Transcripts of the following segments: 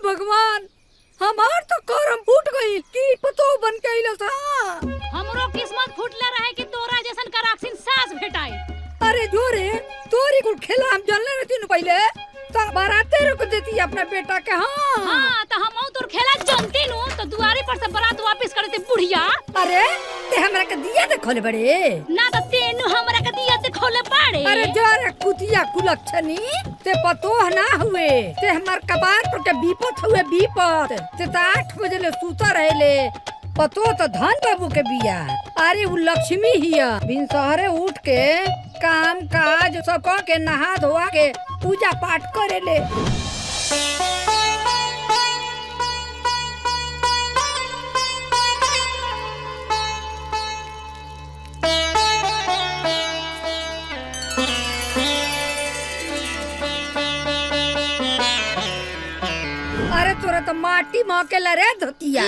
भगवान, हमार तो करम फूट गई की पतो बन के आइल सा। हमरो किस्मत फूटले रहे कि तोरा जैसन कराक्सिन सास भेटाई। अरे जोरे तोरी कुल खेला हम जानले रहती न पहले तो बाराते रुक देती अपना बेटा के। हाँ तो हम तोर खेला जानती नु तो दुआरी पर से बारात वापस करे थे बुढ़िया। अरे ते हमरा के दिया दे खोले बड़े ना तो तेनु हमरा के दिया दे खोले पड़े। अरे जोरे कुतिया कुलक्षणी ते पतो ना हुए ते हमार कबार पर के बीपत हुए बीपत ते 8 बजे ले सूता रहेले पतो तो धन बाबू के बिया। अरे वो लक्ष्मी हिया बिन सहरे उठ के काम काज सब क के नहा धोआ के पूजा पाठ करेले। अरे तोरा तो माटी मौके रे धोतिया।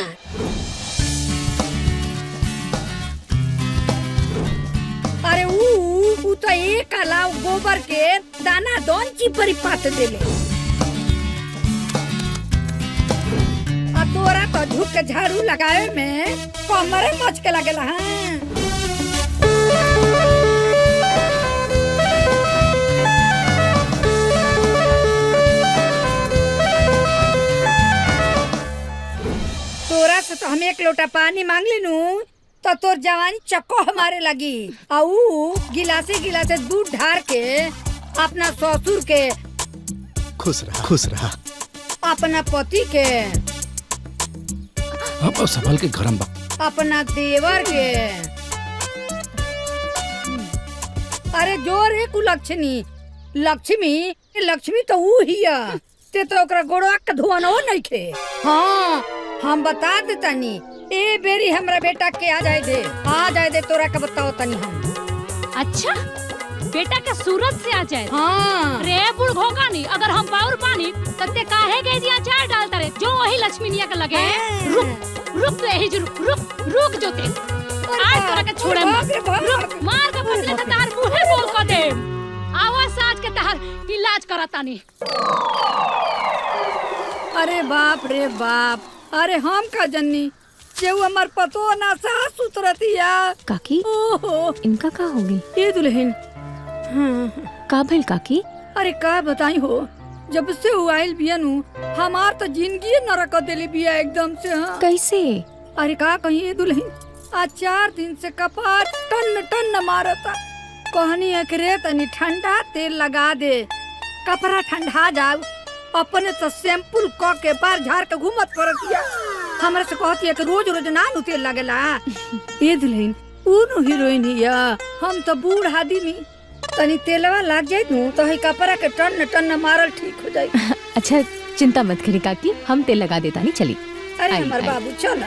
अरे ऊ तो एक अलाव गोबर के दाना दोन चिपरी पात देले। आ तोरा तो झुक के झाड़ू लगाए में कमरे मच के लगेला। हाँ तोरा से तो हम 1 लोटा पानी मांग लीनू तो तोर जवानी चक्को हमारे लगी। आऊ गिलासे गिलासे दूध ढार के अपना ससुर के खुश रहा अपना पति के अब संभल के गरम बा अपना देवर के। अरे जोर है कुलक्षणी लक्ष्मी तो ऊ हिया ते तो ओकरा गोड़वा के धुआनो नहीं खे। हाँ हम बता देतानी ए बेरी हमरा बेटा के आ जाए दे तोरा के बताओ तनी हम। अच्छा बेटा के सूरत से आ जाए। हाँ रे बुढ़ घोगा नहीं अगर हम बाउर पानी तते काहे के जिया चार डालता रे जो वही लक्ष्मीनिया के लगे। रुक तो यही रुक जो ते आज तोरा के छोड़े रुक मार के बदले त तार मुंहे बोल क दे। आवाज साज के तार इलाज करातानी। अरे बाप रे बाप, अरे हम का जन्नी जेऊ हमार पतो ना सास सुतरतिया। काकी ओहो इनका का होगी ये दुल्हन। का भइल काकी? अरे का बताई हो, जब से वो आइल बियानु हमार तो जिंदगी नरक देली बिया एकदम से। हाँ कैसे? अरे का कहीं दुल्हन, आज 4 दिन से कपार टन मारता। कहनी है कि रे तनी ठंडा तेल लगा दे कपड़ा ठंडा जाऊ। अपने तो सैंपल क के बार झाड़ के घूमत पड़तिया। हमरा से कहती है कि रोज ना नु तेल लगेला। ये दुल्हन ऊनु हीरोइन हिया, हम तो बूढ़ आदमी तनी तेलवा लग जाए नु तो ही कपड़ा के टन मारल ठीक हो जाए। अच्छा चिंता मत करी काकी, हम तेल लगा देता नहीं चली। अरे हमार बाबू चल।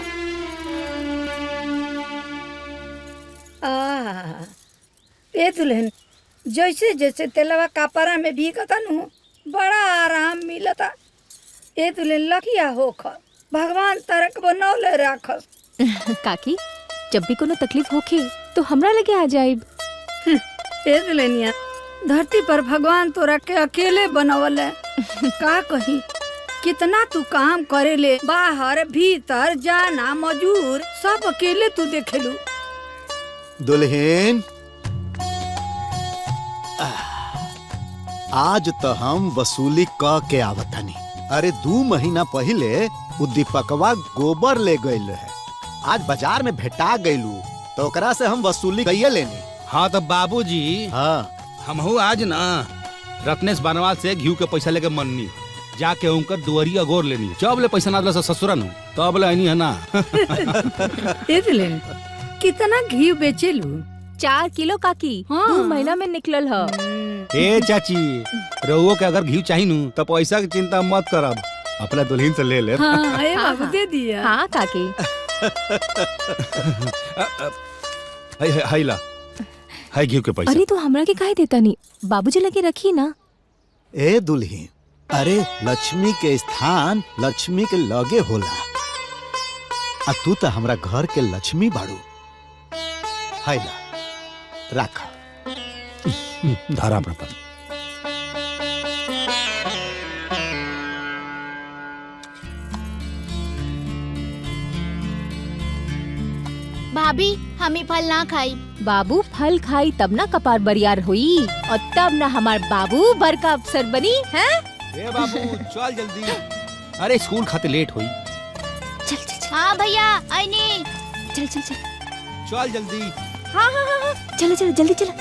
ए दुल्हन जैसे जैसे तेलवा कपड़ा में भीगता नु बड़ा आराम मिलता। ए दुल्हन लकिया होख, भगवान तरक बनौले राखस। काकी जब भी कोनो तकलीफ होखे तो हमरा लगे आ जाइब। ए दुल्हनिया धरती पर भगवान तोरा के अकेले बनवले। का कही कितना तू काम करेले, बाहर भीतर जाना मजूर सब अकेले तू देखेलू। दुल्हन आज तो हम वसूली क के आवतनी। अरे 2 महीना पहले उ दीपकवा गोबर ले गइल रहे, आज बाजार में भेटा गइलू तो ओकरा से हम वसूली कइये लेनी। हाँ तो बाबूजी, हाँ हमहू आज ना रत्नेश बनवाल से घी के पैसा लेके मननी जाके उनकर दुआरिया गोर लेनी। जब ले पैसा ना दिला ससुरन तब ले आनी है ना। ए दुल्हन कितना घी बेचेलू? 4 किलो काकी। हाँ। 2 महीना में निकलल ह। ए चाची रहुओ के अगर घी चाहिए नु तो पैसा की चिंता मत करब, अपना दुल्हन से ले ले। हाँ ए बाबू दे दिया। हाँ काकी। हाय ला हाय घी के पैसा। अरे तो हमरा के काहे देता नहीं, बाबूजी लगे रखी ना। ए दुल्हन, अरे लक्ष्मी के स्थान लक्ष्मी के लगे होला, आ तू तो हमरा घर के लक्ष्मी बाड़ू। हाय ला रखा धारा अपना पर। भाभी हम ही फल ना खाई। बाबू फल खाई तब ना कपार बरियार हुई और तब ना हमार बाबू बड़का अफसर बनी है। ए बाबू चल जल्दी, अरे स्कूल खाते लेट हुई। चल चल चल हाँ भैया आईनी। चल चल चल चल जल्दी। हाँ हाँ हाँ हाँ चलो चलो जल्दी चलो।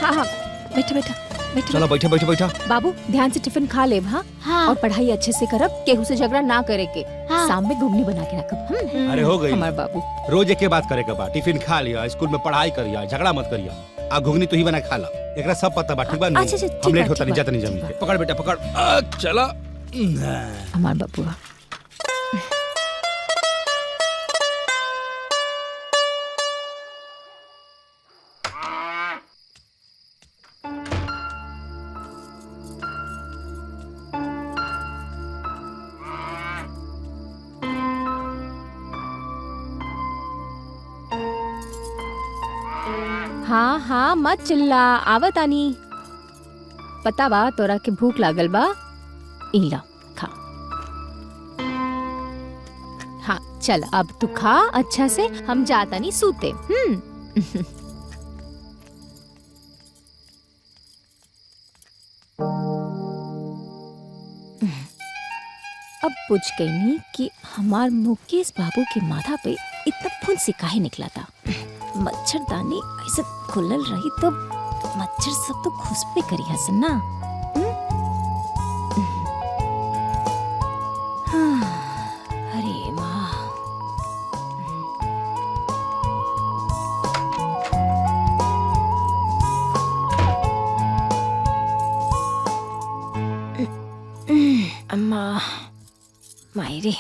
हाँ हाँ बैठा बैठा बैठा। चलो बैठा बैठा बैठा। बाबू ध्यान से टिफिन खा ले। हाँ हाँ और पढ़ाई अच्छे से करब, केहू से झगड़ा ना करे के। हाँ। शाम में घुगनी बना के रखब। अरे हो गई। हमार बाबू रोज एक के बात करे के बा, टिफिन खा लिया, स्कूल में पढ़ाई करिया, झगड़ा मत करिया। आ घुगनी तू ही बना खा ला, एकरा सब पता बा, ठीक बा? अच्छा, अच्छा, ठीक हम लेट बा, होता ठीक नहीं बा, जाता नहीं ठीक जमीन बा। पे। पकड़ बेटा पकड़। चला। हमार बाबू। हाँ हाँ मत चिल्ला, आवत आनी। पता बा तोरा के भूख लागल बा, इला खा। हाँ चल अब तू खा अच्छा से, हम जाता नहीं सूते। अब पूछ गई नहीं कि हमार मुकेश बाबू के माथा पे इतना फुंसी काहे निकला था। मच्छरदानी ऐसे खुलल रही तो मच्छर सब तो खुशबे करी हसन ना। अरे माँ अम्मा मायरे।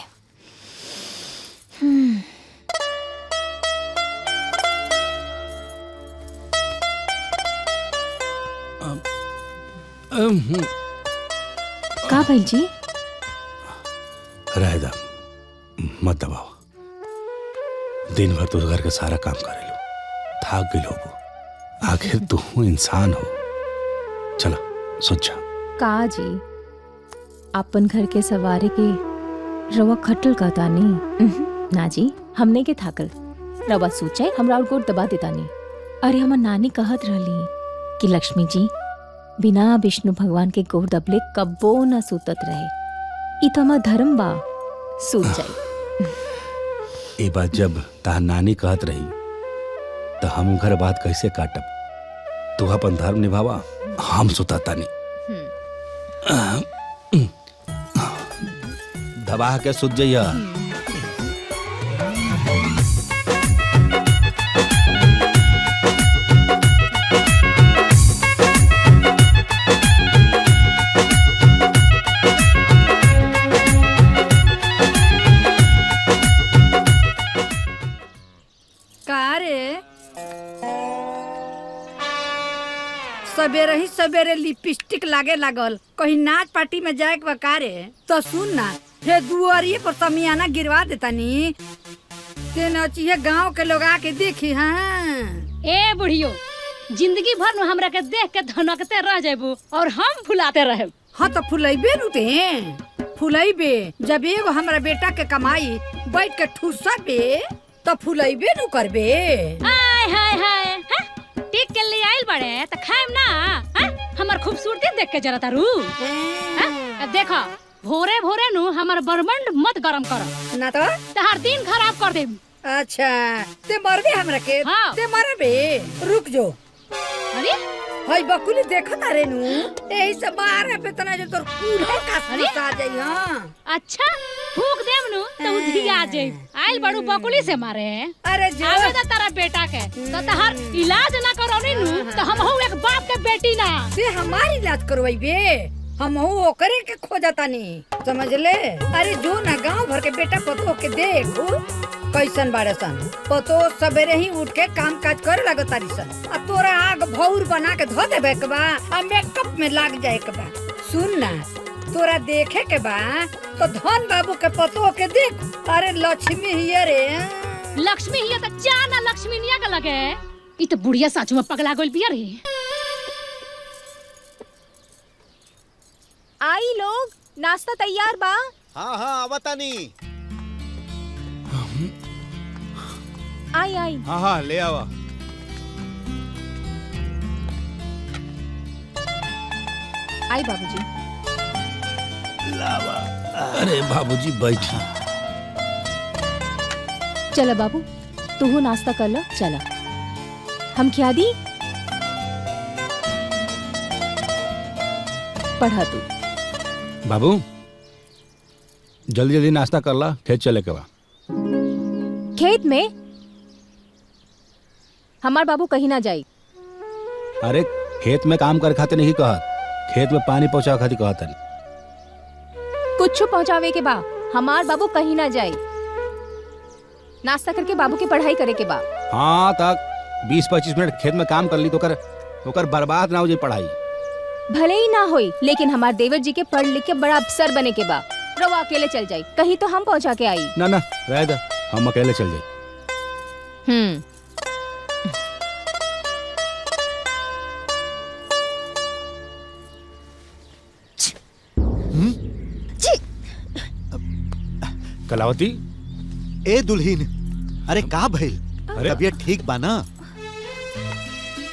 का भाई जी? रहदा मत दबाओ, दिन भर तो घर का सारा काम करे लो, थक गई हो, आखिर तू इंसान हो। चलो सोचा। का जी अपन घर के सवारे के रवा खटल का तानी ना जी, हमने के थाकल रवा सोचे हमरा और गोड़ दबा देता नहीं। अरे हमार नानी कहत रहली कि लक्ष्मी जी बिना विष्णु भगवान के गोड़ दबले कब्बो न सुतत रहे। ई तो हमार धर्म बा, सूत जाई। ये बात जब तार नानी कहत रही तो हम घर बात कैसे काटब? तू अपन धर्म निभावा, हम सुताता नहीं। दबा के सुत जइया। सवेरे ही सवेरे लिपस्टिक लागे लागल, कहीं नाच पार्टी में जाए के बकारे। तो सुन ना, हे दुआरिये पर समियाना गिरवा देता नी, ते नचिए गांव के लोग आके देखी। हाँ ए बुढ़ियो, जिंदगी भर न हमरा के देख के धनकते रह जेबू और हम फुलाते रहे। हाँ तो फुलैबे नुते फुलैबे। जब एगो हमरा बेटा के कमाई बैठ के ठूसबे तो फुलैबे नु करबे। हाय हाय हाय, टिक के ले आइल बड़े त खाएम ना। हमर खूबसूरती देख के जरा तारू। देखो भोरे भोरे नु हमर बरमंड मत गरम कर ना तो तहार दिन खराब कर देम। अच्छा ते मरबे हमरा के? हाँ। ते मरबे, रुक जो। अरे हई बकुली देखत आरे नु, एही से मारे पे तना जो तोर कूल्हे का आ जाई। हां अच्छा फूक देम नु तो उधिया जाई। आइल बड़ू बकुली से मारे। अरे जो आवे दा तारा बेटा के तो तहार इलाज ना करौनी नु तो हम हो एक बाप के बेटी ना। ते हमारी इलाज करवाइबे, हम हो ओकरे के खोजतानी, समझ ले। अरे जो ना गांव भर के बेटा पतो के देख कैसन बाड़े सन। पतो सवेरे ही उठ के काम काज करे लगतारी सन, आ तोरा आग भौर बना के धो देबे के बा, आ मेकअप में लाग जाए के बा। सुन ना, तोरा देखे के बा तो धन बाबू के पतो के देख। अरे लक्ष्मी हिये रे। लक्ष्मी हिया त जाना लक्ष्मी निया के लगे। ई तो बुढ़िया साचू में पगला गइल बिया रे। आई लोग, नाश्ता तैयार बा। हाँ हाँ आवतानी। आई आई। हाँ हाँ ले आवा। आई बाबूजी। लावा। अरे बाबूजी बैठी। चला बाबू तू नाश्ता कर लो। चला हम क्या दी पढ़ा तू। बाबू जल्दी जल्दी नाश्ता कर ला, खेत चले के बा। खेत में हमार बाबू कहीं ना जाई। अरे खेत में काम करे खातिर नहीं कहत, खेत में पानी पहुंचा खातिर कहत है। कुछ पहुंचावे के बा, हमार बाबू कहीं ना जाई। नाश्ता करके बाबू की पढ़ाई करे के बा। हाँ तक 20-25 मिनट खेत में काम कर ली तो कर बर्बाद ना हो जाए पढ़ाई। भले ही ना होई, लेकिन हमार देवर जी के पढ़ लिख के बड़ा अफसर बने के बा। रवा अकेले चल जाई, कहीं तो हम पहुंचा के आई। ना ना रह दे, हम अकेले चल जाए। कलावती। ए दुल्हीन, अरे का भइल? अरे तबीयत ठीक बा ना?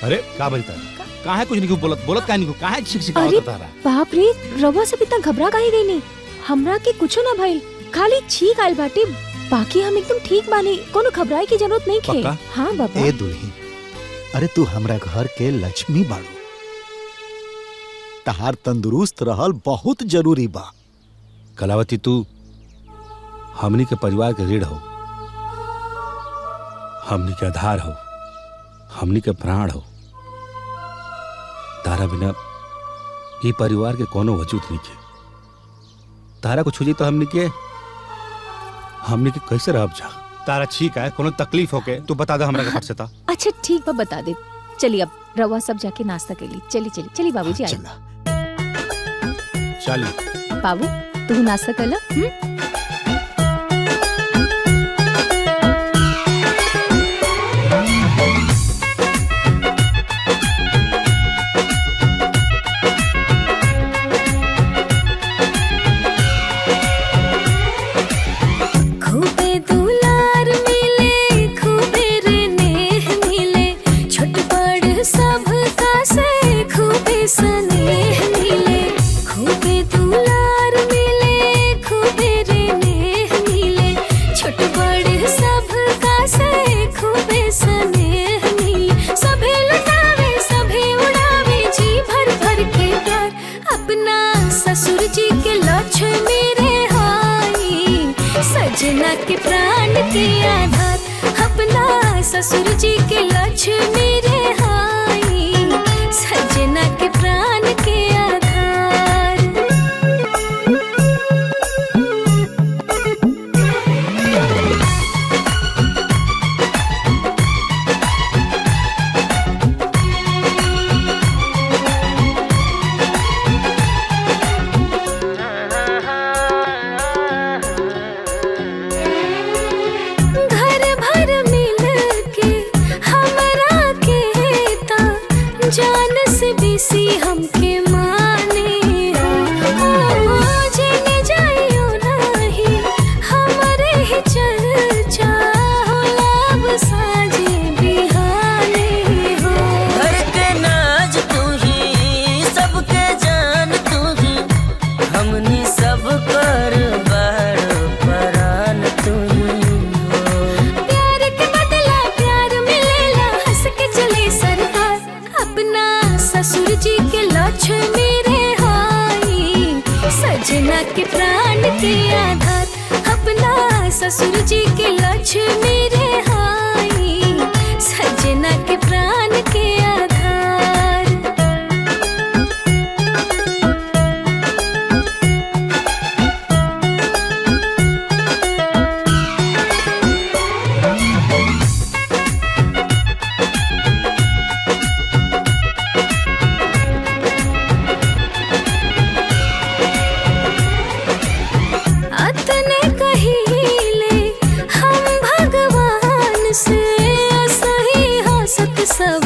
अरे का बोलता है? काहे कुछ नहीं बोलत काहे नहीं, काहे शिक्षिका होता रहा? बाप रे, रवा सब इतना घबरा काहे गई नी? हमरा के कुछो ना भइल, खाली छींक आइल बाटे। बाकी हम एकदम ठीक बानी, कोनो घबराए की जरूरत नहीं खे। पक्का? हाँ बाबा। ए दुल्हीन, अरे तू हमरा घर के लक्ष्मी बाड़ू, तहार तंदुरुस्त रहल बहुत जरूरी बा। कलावती तू हमनी के परिवार के रीढ़ हो, हमनी के आधार हो, हमनी के प्राण हो। तारा बिना ये परिवार के कोनो वजूद नहीं है। तारा कुछ हो जाए तो हमनी के कैसे रह जा? तारा ठीक है, कोनो तकलीफ होके तू बता दे हमरा के फट से ता। अच्छा ठीक बा, बता दे। चलिए अब रवा सब जाके नाश्ता कर ली। चली बाबूजी आई। चल बाबू तू नाश्ता कर लो। सजना के प्राण के आधार, अपना ससुर जी के लक्ष्मी रे हाई। सजना के प्राण के आधार। जान से बेसी हमके माने जेने जाइयो नहीं, हमारे ही चर्चा होला अब साजे बिहाने हो। घर के नाज तू ही, सबके जान तू ही, हमनी सब कर बार परान तू ही हो। प्यार के बदला प्यार मिलेला, हंस के चले सरकार। अपना ससुर जी के लक्ष्मी रे हाई। सजना के प्राण के आधार, अपना ससुर जी के लक्ष्मी रे हाई। सजना के प्राण के आधार। अतने कहिले हम भगवान से, सही हंसत सब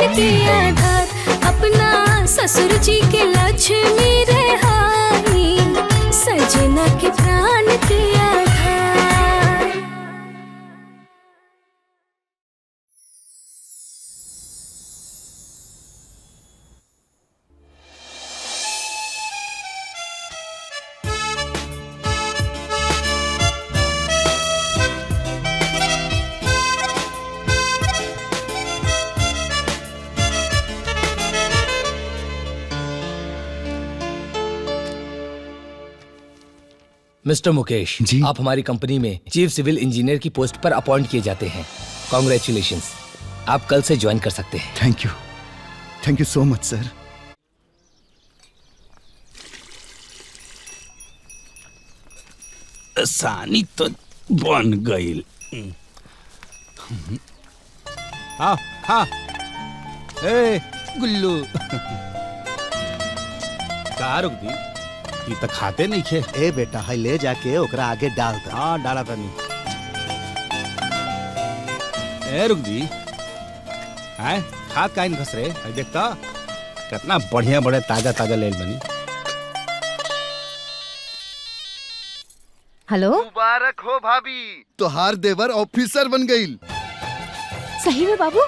के आधार, अपना ससुर जी के लक्ष्मी रहाई, सजना के प्राण के आधार। मिस्टर मुकेश जी? आप हमारी कंपनी में चीफ सिविल इंजीनियर की पोस्ट पर अपॉइंट किए जाते हैं। कॉन्ग्रेचुलेशंस, आप कल से ज्वाइन कर सकते हैं। थैंक यू सो मच सर। आसानी तो बन गई। हाँ हाँ, ए गुल्लू का रुक दी, ये तो खाते नहीं खे। ए बेटा है ले जाके ओकरा आगे डाल दे। हाँ डाला था नहीं। ए रुक दी, है खाद काइन घस रहे है, देखता कितना बढ़िया बढ़िया ताजा ताजा लेल बनी। हेलो, मुबारक हो भाभी, तोहार देवर ऑफिसर बन गई। सही में बाबू?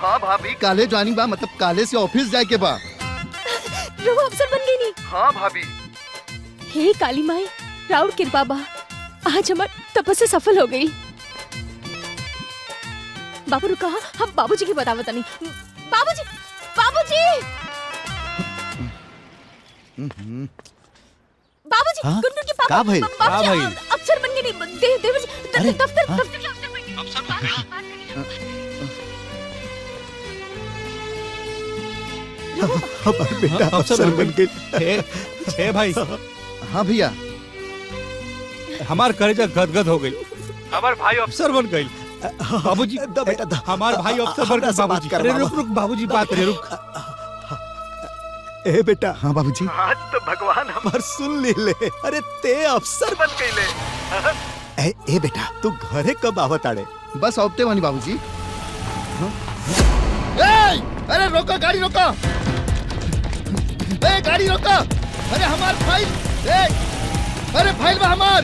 हाँ भाभी, काले ज्वाइनिंग बा, मतलब काले से ऑफिस जाए के बा। रघु अफसर बन गई नी? हाँ भाभी। हे काली माई, राउर कृपा बा, आज हमार तपस्या सफल हो गई। बाबू रुका, हम बाबूजी की बतावत नहीं। बाबूजी, बाबूजी, बाबूजी, हाँ? गुड्डू के पापा, का भाई? बाबूजी अफसर बन गए नी, देवर जी दफ्तर के अफसर बन गए। हमार बेटा अफसर बन गई। ए भाई, हाँ भैया, हमार कलेजा गदगद हो गई, हमार भाई अफसर बन गई। बाबूजी बेटा हमार भाई अफसर बन गए। बाबूजी अरे रुक रुक बाबूजी, बात रे रुक। ए बेटा, हाँ बाबूजी, आज तो भगवान हमार सुन ले। अरे ते अफसर बन गईले। ए बेटा, तू घरे कब आवत आड़े? बस औपते वानी बाबूजी। अरे रोको, गाड़ी रोको, गाड़ी रोको। अरे हमार फाइल, अरे फाइल बा हमार।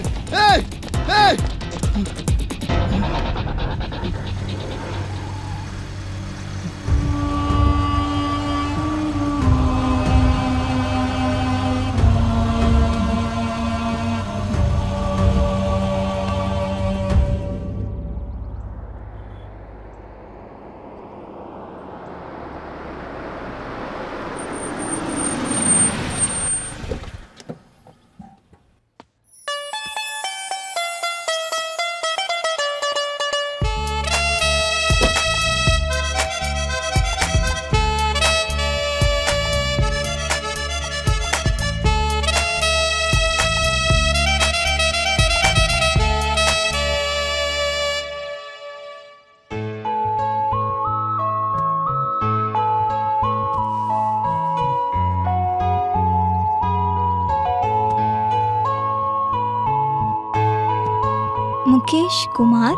मुकेश कुमार,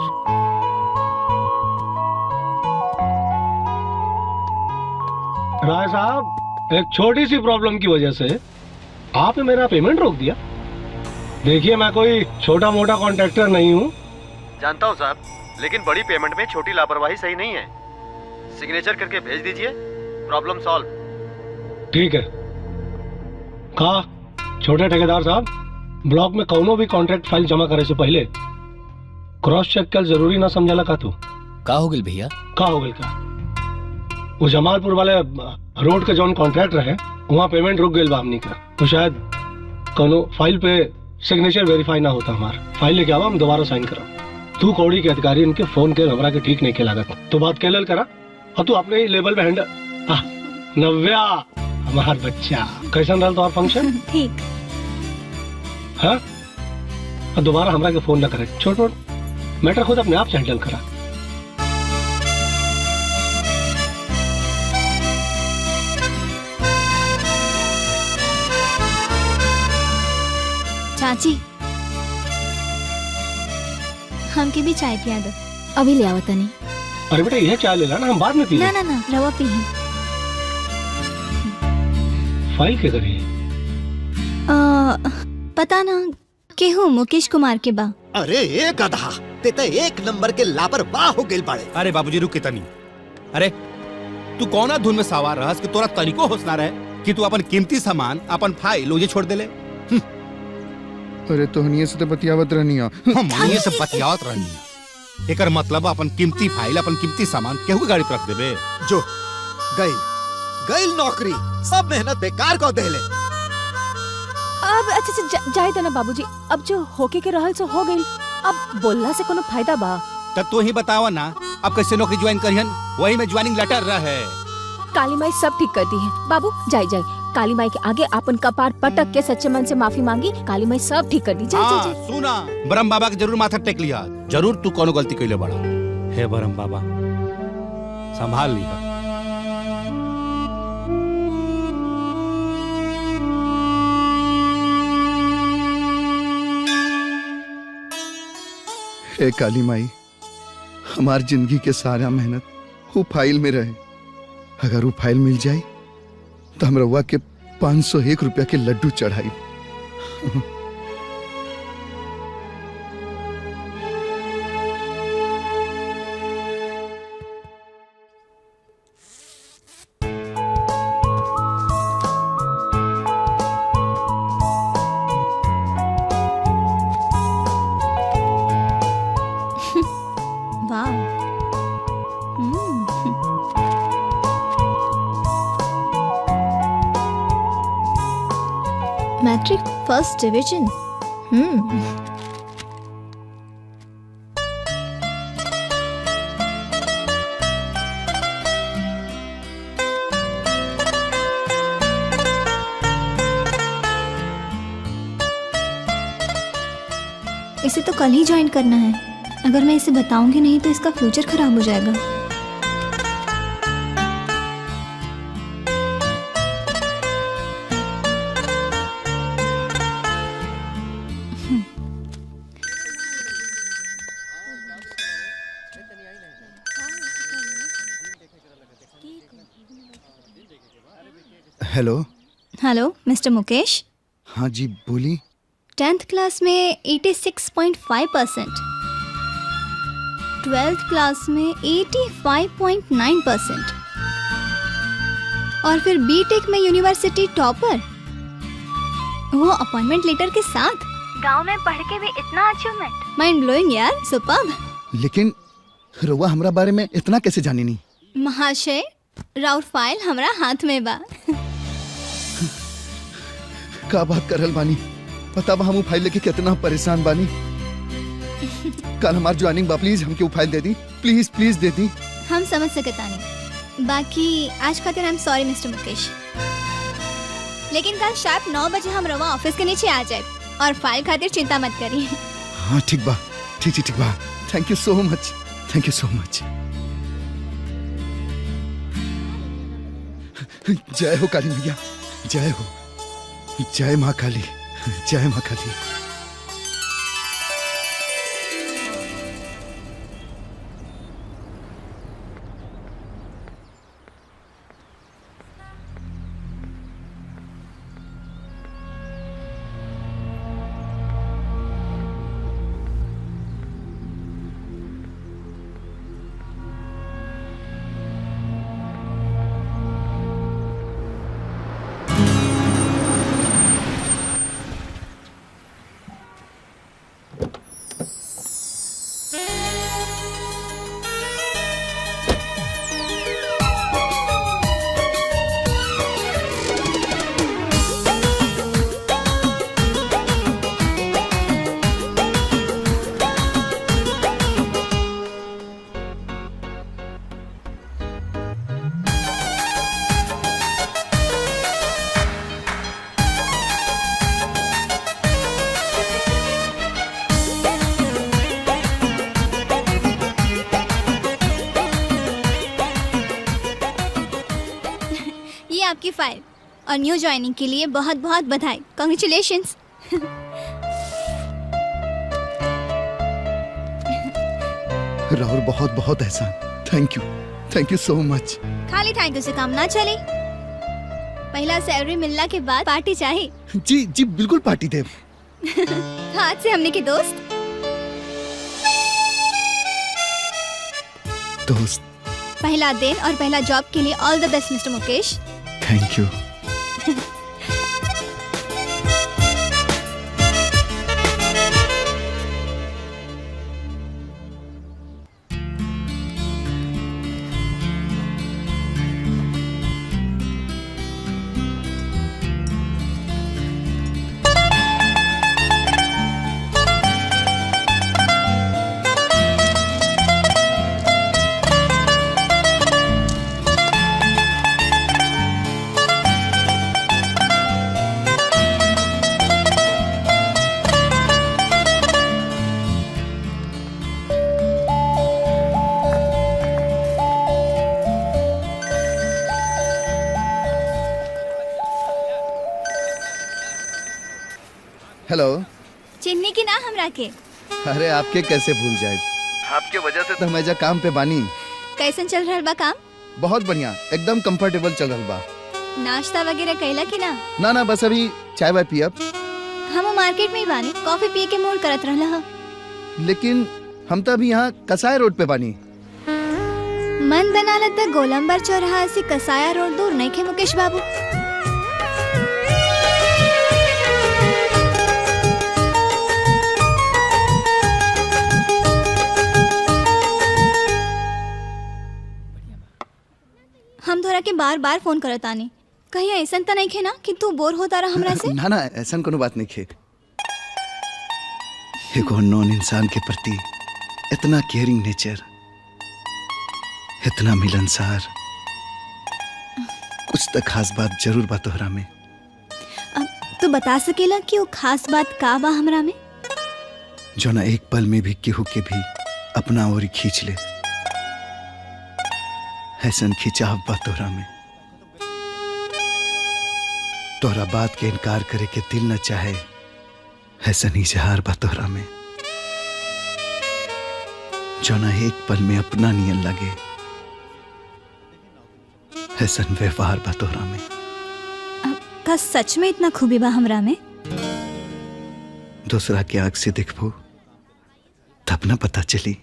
राय साहब, एक छोटी सी प्रॉब्लम की वजह से आपने मेरा पेमेंट रोक दिया। देखिए, मैं कोई छोटा मोटा कॉन्ट्रैक्टर नहीं हूँ। जानता हूँ साहब, लेकिन बड़ी पेमेंट में छोटी लापरवाही सही नहीं है। सिग्नेचर करके भेज दीजिए, प्रॉब्लम सॉल्व। ठीक है। कहा छोटे ठेकेदार साहब, ब्लॉक में कौनो भी कॉन्ट्रैक्ट फाइल जमा करे से पहले क्रॉस चेक कल जरूरी ना समझाला का तू? का हो गई भैया? का हो गई का? वो जमालपुर वाले रोड के जौन कॉन्ट्रैक्ट रहे, वहाँ पेमेंट रुक गई बा हमनी का। तो शायद कोनो फाइल पे सिग्नेचर वेरीफाई ना होता हमार। फाइल लेके आवा, हम दोबारा साइन करा। तू कौड़ी के अधिकारी इनके फोन के हमरा के ठीक नहीं के लागत, तो बात कैलल करा और तू अपने ही लेवल पे हैंडल। नव्या हमार बच्चा, कैसन रहल तुम्हार फंक्शन? ठीक। हाँ, और दोबारा हमरा के फोन ना करे। छोड़ छोड़, मैटर खुद अपने आप से हैंडल करा। चाची, हमके भी चाय पिया दो। अभी ले आओ तनी। अरे बेटा यह चाय ले ला ना, हम बाद में पी ना ना ना रवा पी ही। फाइल के करिए पता ना केहू मुकेश कुमार के बा। अरे ए गधा, ते तो एक नंबर के लापरवाह हो गेल बाड़े। अरे बाबूजी रुक कितनी। अरे तू कौना धुन में सवार रहस कि तोरा तरीको होश ना रहे कि तू अपन कीमती सामान अपन फाइल ओजे छोड़ देले। अरे तोहनिए से तो बतियावत रहनी हम ये सब बतियावत रहनी। एकर मतलब अपन कीमती फाइल अपन कीमती सामान केहू के गाड़ी पर रख देबे। जो गई नौकरी, सब मेहनत बेकार को देले। अब अच्छा जाए देना बाबूजी, अब जो होके के रहल सो हो गइल, अब बोलला से कोनो फायदा बा? तब तू ही बतावा ना अब कैसे नौकरी ज्वाइन करिहन, वही में ज्वाइनिंग लेटर रहे। काली माई सब ठीक कर दी है बाबू, जाए काली माई के आगे अपन कपार पटक के सच्चे मन से माफी मांगी, काली माई सब ठीक कर दी। जाए सुना, ब्रह्म बाबा के जरूर माथा टेक लिया, जरूर तू कोनो गलती कइले बड़ा। हे ब्रह्म बाबा संभाल लिया। हे काली माई, हमार जिंदगी के सारा मेहनत वो फाइल में रहे। अगर वो फाइल मिल जाए तो हम रउआ के 501 रुपया के लड्डू चढ़ाई। Matric first division. इसे तो कल ही ज्वाइन करना है। अगर मैं इसे बताऊंगी नहीं तो इसका फ्यूचर खराब हो जाएगा। Hello hello mister Mukesh. हाँ जी बोली। 10th क्लास में 86.5%, 12th क्लास में 85.9% और फिर बीटेक में यूनिवर्सिटी टॉपर, वो अपॉइंटमेंट लेटर के साथ। गांव में पढ़ के भी इतना अचीवमेंट, माइंड ब्लोइंग यार, सुपर्ब। लेकिन रउआ हमरा बारे में इतना कैसे जानी नहीं? महाशय राउर फाइल हमरा हाथ में बा। का बात करल बानी? पता बा हम फाइल लेके कितना परेशान बानी। कल हमार ज्वाइनिंग बा, प्लीज हमके वो फाइल दे दी, प्लीज प्लीज दे दी। हम समझ सकता नहीं, बाकी आज खातिर I am sorry mister Mukesh, लेकिन कल शार्प 9 बजे हम रवा ऑफिस के नीचे आ जाए और फाइल खातिर चिंता मत करिए। हाँ ठीक बा, ठीक बा। Thank you so much, thank you so much. जय हो काली मैया, जय हो, जय माँ काली, जय माँ काली। आपकी फाइल और न्यू ज्वाइनिंग के लिए बहुत बहुत बधाई, कॉन्ग्रेचुलेशंस। राहुल बहुत बहुत एहसान। Thank you so much. खाली थैंक यू से काम ना चले। पहला सैलरी मिलना के बाद पार्टी चाहिए। जी जी बिल्कुल पार्टी दे। हाथ से हमने के दोस्त। पहला दिन और पहला जॉब के लिए all the best mister Mukesh. Thank you. Hello. चिन्नी की ना हमरा के। अरे आपके कैसे भूल जाए, आपके वजह से तो हम एजा काम पे बानी। कैसन चल रहा बा काम? बहुत बढ़िया, एकदम कंफर्टेबल चल रहा बा। नाश्ता वगैरह कैला की ना? ना बस अभी चाय वाय पियब। हम मार्केट में ही बानी, कॉफी पिए के मूड करत रहला हा। लेकिन हम तो अभी यहाँ कसाई रोड पे बानी। मन बनाला त गोलंबर चौराहा से कसाया रोड दूर नहीं खे मुकेश बाबू। हम तोरा के बार बार फोन करत आनी, कहीं ऐसा तो नहीं खे ना कि तू बोर होता रहा हमरा से? ना ऐसा कोनो बात नहीं खे। एक अननोन इंसान के प्रति इतना केयरिंग नेचर, इतना मिलनसार, कुछ तो खास बात जरूर बा तोहरा में। अब तू बता सकेला कि वो खास बात का बा हमरा में? जो ना एक पल में भी केहू के भी अपना ओर खींच ले, ऐसन खिंचाव बा तोहरा में। तोहरा बात के इनकार करे के दिल न चाहे, ऐसन इजहार बा तोहरा में। जो ना एक पल में अपना नियन लगे, ऐसन व्यवहार बा तोहरा में। का सच में इतना खूबी बा हमरा में? दूसरा के आंख से देखबो तब न पता चली।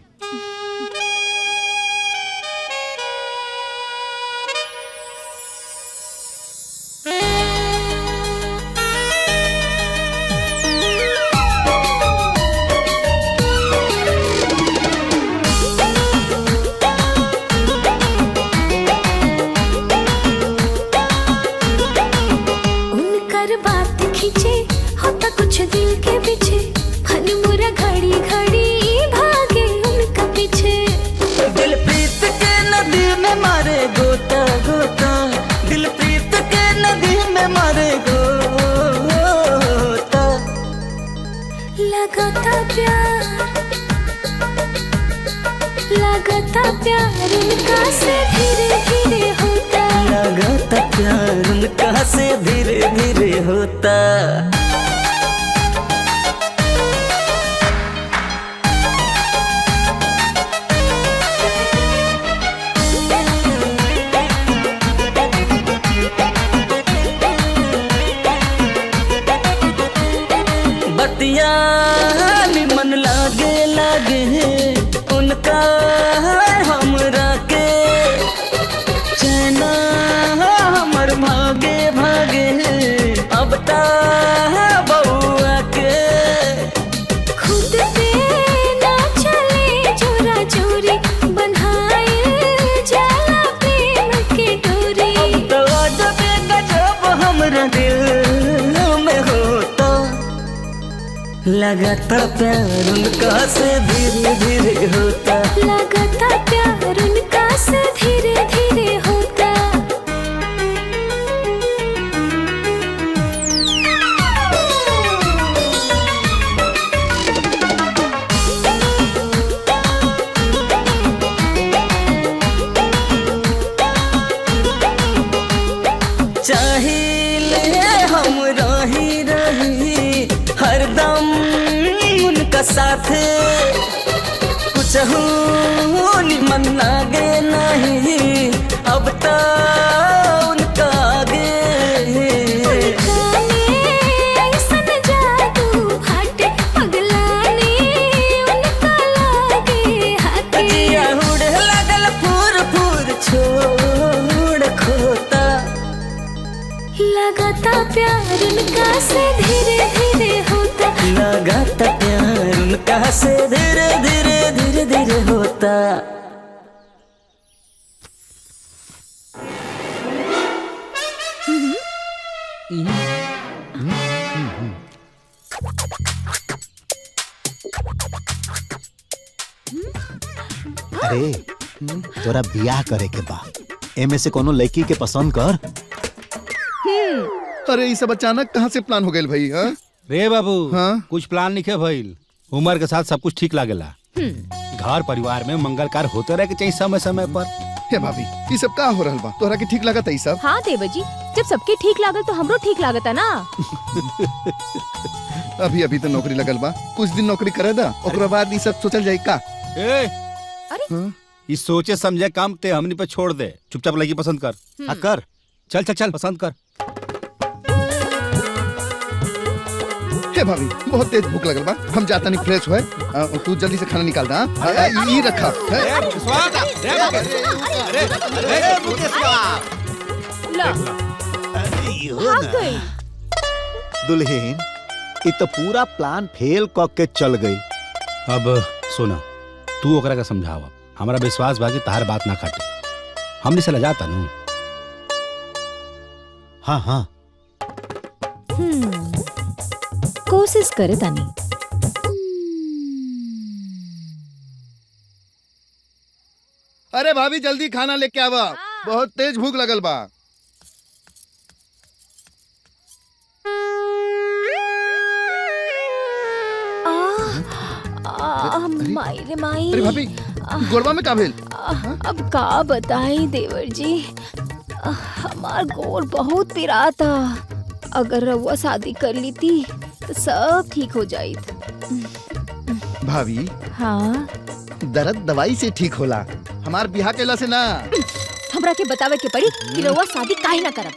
लगाता प्यार उनका से धीरे धीरे होता, लगाता प्यार उनका से धीरे धीरे होता। चाहिए हम रही रही हरदम उनका साथ, कुछ रहूं निमन लागे नहीं अब तो उनका आगे ऐसन जादू हटे पगलानी उनका लागे हाथे जिया उड़े लागल फूर फूर छोड़ खोता लगाता प्यार उनका से धीरे धीरे होता लगाता प्यार उनका से धीरे धीरे धीरे धीरे होता अरे तोरा बियाह करे के बा एमे से कोनो लड़की के पसंद कर। अरे ये सब अचानक कहाँ से प्लान हो गए भाई? हाँ रे बाबू हाँ? कुछ प्लान नहीं भइल। उम्र के साथ सब कुछ ठीक लागेला। घर परिवार में मंगल कार्य होते रहे के चाहिए समय समय पर। हे भाभी ये सब का हो रहल बा? तोहरा के ठीक लागत है सब? हाँ देवर जी, जब सबके ठीक लागल तो हमरो ठीक लागता ना। अभी अभी तो नौकरी लगल बा, कुछ दिन नौकरी करे दा, ओकरा बाद ये सब सोचल जाए का? अरे इस सोचे समझे काम ते हमनी पे छोड़ दे, चुपचाप लड़की पसंद कर। हाँ कर, चल चल चल पसंद कर। हे भाभी बहुत तेज भूख लगल बा, हम जाता नहीं फ्रेश हुए। तू जल्दी से खाना निकाल दा। ये रखा दुल्हन ये तो पूरा प्लान फेल क के चल गई। अब सुना, तू ओकरा का समझावा। हमारा विश्वास बा कि तार बात ना काटे। हमने से लजाता नू। हाँ हाँ कोशिश करे तानी। अरे भाभी जल्दी खाना लेके आवा, बहुत तेज भूख लगल बा। माई रे माई। अरे भाभी गोरबा में का भेल? अब का बताई देवर जी, हमार गोर बहुत पिराता। अगर रउआ शादी कर ली थी तो सब ठीक हो जाई। भाभी हाँ दर्द दवाई से ठीक होला, हमार बियाह केला से ना। हमरा के बतावे के पड़ी कि रउआ शादी काहे ना करब।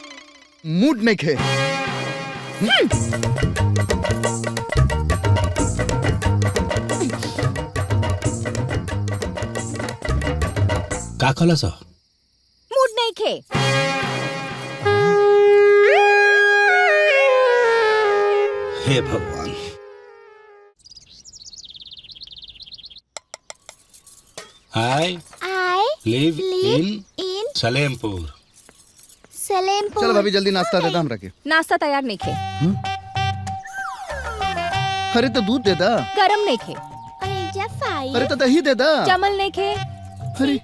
मूड नहीं खे। का कहला सा? मूड नहीं खे। हे भगवान। I live in Salempur. चल भाभी जल्दी नाश्ता दे दा हमरा के। नाश्ता तैयार नहीं खे। अरे तो दूध दे दा। गरम नहीं खे। अरे तो दही दे दा। जमल नहीं खे। अरे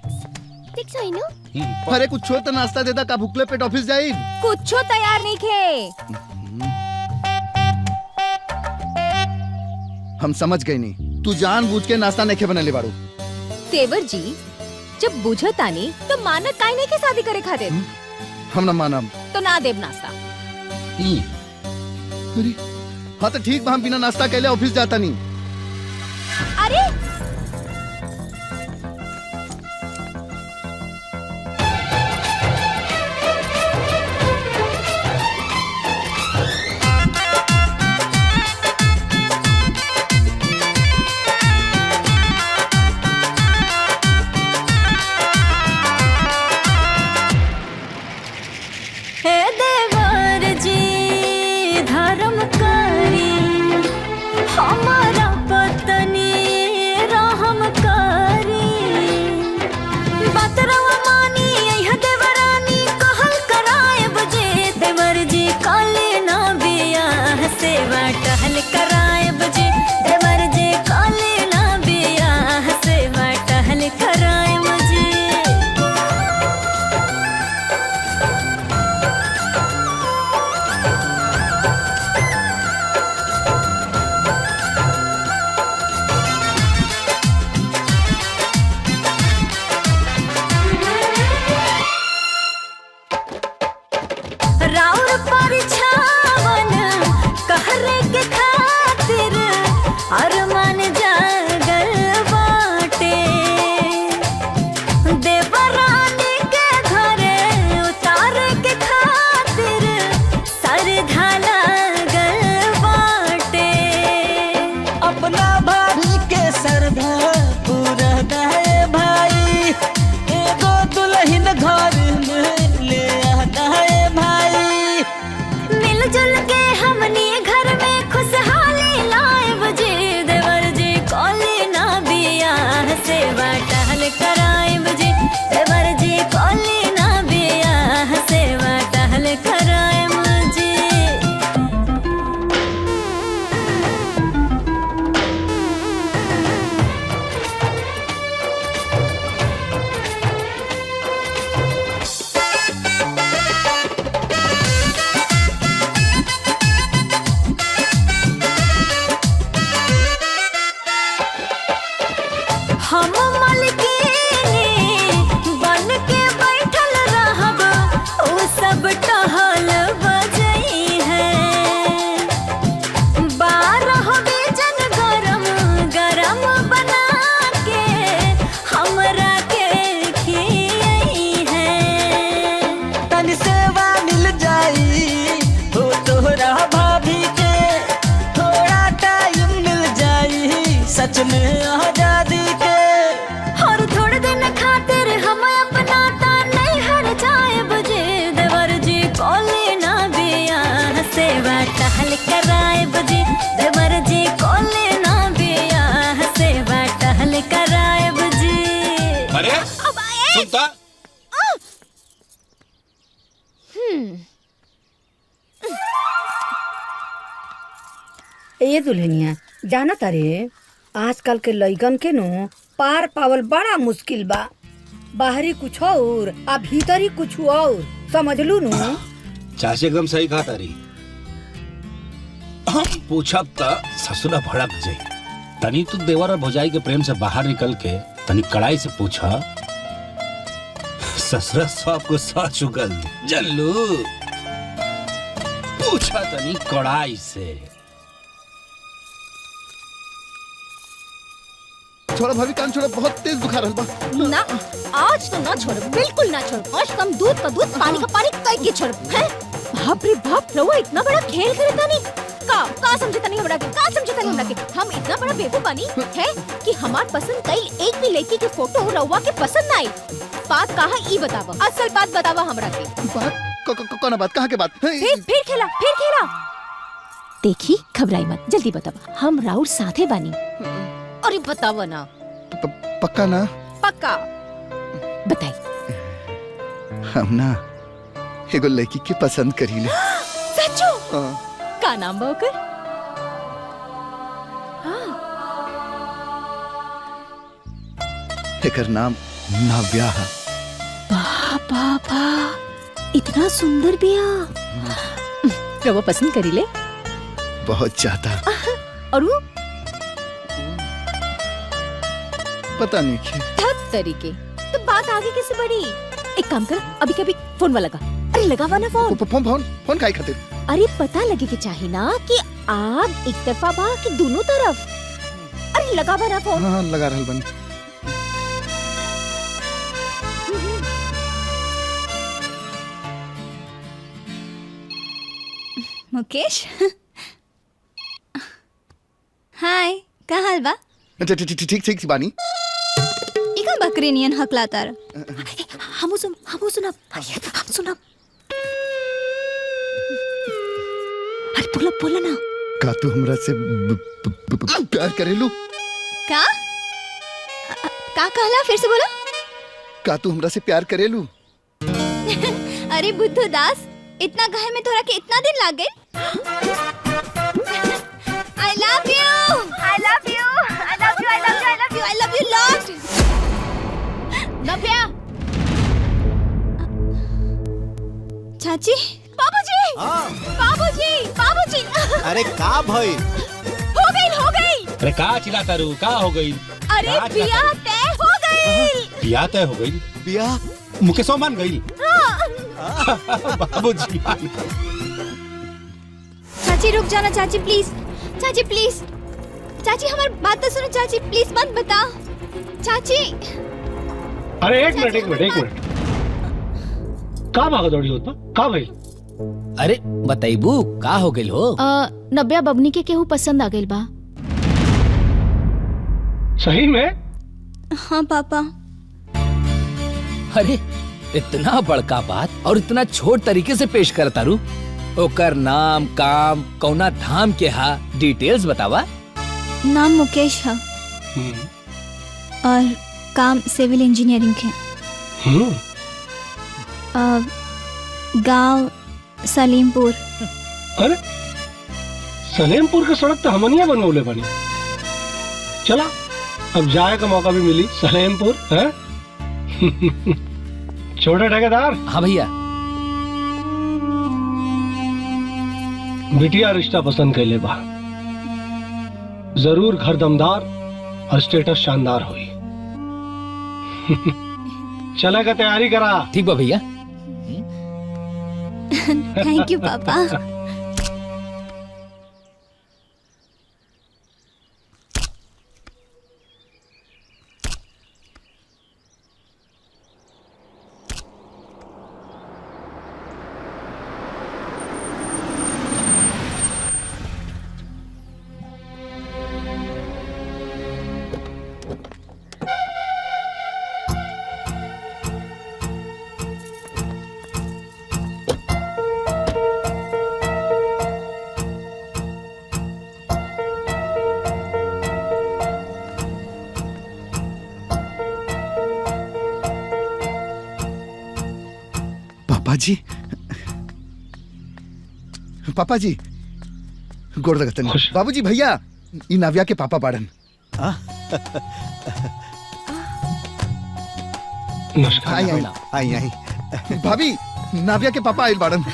अरे कुछ तो नाश्ता दे दा, का भूखले पेट ऑफिस जाई। कुछो तैयार नहीं खे। हम समझ गए नहीं, तू जानबूझ के नाश्ता नहीं खे बनले बाड़ू। देवर जी जब बुझतानी तो मानत काहे नहीं के शादी करे खातिर। हम न मानम तो ना देव नाश्ता। अरे हाँ तो ठीक बा, हम बिना नाश्ता कैले ऑफिस जाता नहीं। अरे हे देवर जी धर्म करी हमारा पत्नी रहम करी। बतरवा मानी यह देवरानी कहल करायब जे। देवर जी काले ना बियाह सेवा टहल करायब जे। देवर जी काले ना बियाह सेवा टहल करायब जे। राउर परिछावन कहरे के खातिर अरमान जागल बाटे। अब टहल बजई है 12 बेजन गरम गरम बना के हमरा के खियई है तन सेवा मिल जाई हो तोहरा भाभी के थोड़ा टाइम मिल जाई सच में आजादी के और थोड़े दिन खातिर हम अपना नहीं हर जाए बजे देवर जी कोले ना बिया सेवा टहल कराए बजे देवर जी कोले ना बिया सेवा टहल कराए बजे अरे सुनता ए दुल्हनिया जाना तारे आजकल के लइकन के नो पार पावल बड़ा मुश्किल बा। बाहरी कुछ और आ भीतरी कुछ और, समझलू नु? चाची एकदम सही कहा तारी। हम पूछब त ससुरा भड़क जाई। तनी तू देवर और भौजाई के प्रेम से बाहर निकल के तनी कड़ाई से पूछा ससुरा सबको सच उगल जल्लू पूछा तनी कड़ाई से। छोड़ा भाभी, कान छोड़ा, बहुत तेज बुखार रहल बा। ना आज तो ना छोड़, बिल्कुल ना छोड़। आज कम दूध का दूध, पानी का पानी कई के छोड़। हैं? बाप रे बाप, रउआ इतना बड़ा खेल करता नहीं का समझता नहीं हमरा के, का समझता नहीं हमरा के। हम इतना बड़ा बेवकूफ बनी है कि हमार पसंद कई एक भी लड़की के फोटो रउआ के पसंद ना आई। बात कहा ई बतावा, असल बात बतावा हमरा के। बात कौन बात, कहाँ के बात? फिर खेला। देखी घबराई मत, जल्दी बतावा। हम राउर साथे बानी। अरे बतावा ना। पक्का ना? पक्का। बताई। हम ना एगो लड़की के पसंद करीले। सच्चो? हाँ। का नाम बा ओकर? एकर नाम नव्या है। बाबा इतना सुंदर बिया। रवा पसंद करी ले? बहुत ज्यादा। और वो पता नहीं क्यों। धत तरीके तो बात आगे कैसे बढ़ी? एक काम कर, अभी कभी फोन वाला लगा। अरे लगावा ना फोन। फोन काहे खातिर? अरे पता लगे कि चाहिए ना कि आग एक तरफा बा कि दोनों तरफ। अरे लगावा ना फोन। हाँ लगा रहल बनी। मुकेश हाय, का हाल बा? ठीक बानी। इका बकरी नियन हकलाता र। हम सुनब। अरे बोला ना। का तू हमरा से प्यार करेलू? का कहला? फिर से बोला। का तू हमरा से प्यार करेलू? अरे बुद्धू दास, इतना कहे में तोरा के इतना दिन लाग गए? I love you lot. नव्या। चाची, बाबूजी। अरे का भइल? हो गई। अरे का चिल्लाता रू, का हो गई? अरे बियाह तय हो गई। बियाह तय हो गई? बियाह मुकेशो मान गई? बाबूजी चाची रुक जाना, चाची प्लीज। चाची हमारी बात तो सुनो, चाची प्लीज मत बताओ। चाची। अरे एक मिनट। का भागा दौड़ी होता? का भाई? अरे बताइबू का हो गइल हो? नव्या बबनी के केहू पसंद आ गइल बा। सही में? हाँ पापा। अरे इतना बड़का बात और इतना छोट तरीके से पेश करता रू। ओकर नाम, काम, कौना धाम के हा, डिटेल्स बतावा। नाम मुकेश है और काम सिविल इंजीनियरिंग के। गांव सलीमपुर। अरे सलेमपुर के सड़क तो हमनिया बनवले बनी। चला अब जाए का मौका भी मिली सलेमपुर है। छोटे ठेकेदार। हाँ भैया। बिटिया रिश्ता पसंद कर ले बा, जरूर घर दमदार और स्टेटस शानदार हुई। चला का तैयारी करा। ठीक बा भैया। थैंक यू पापा। पापा जी, पापा जी, गोड़ लगतन। बाबूजी भैया, ई नाविया के पापा बाड़न। आई आई आई आई भाभी, नाविया के पापा आइल बाड़न।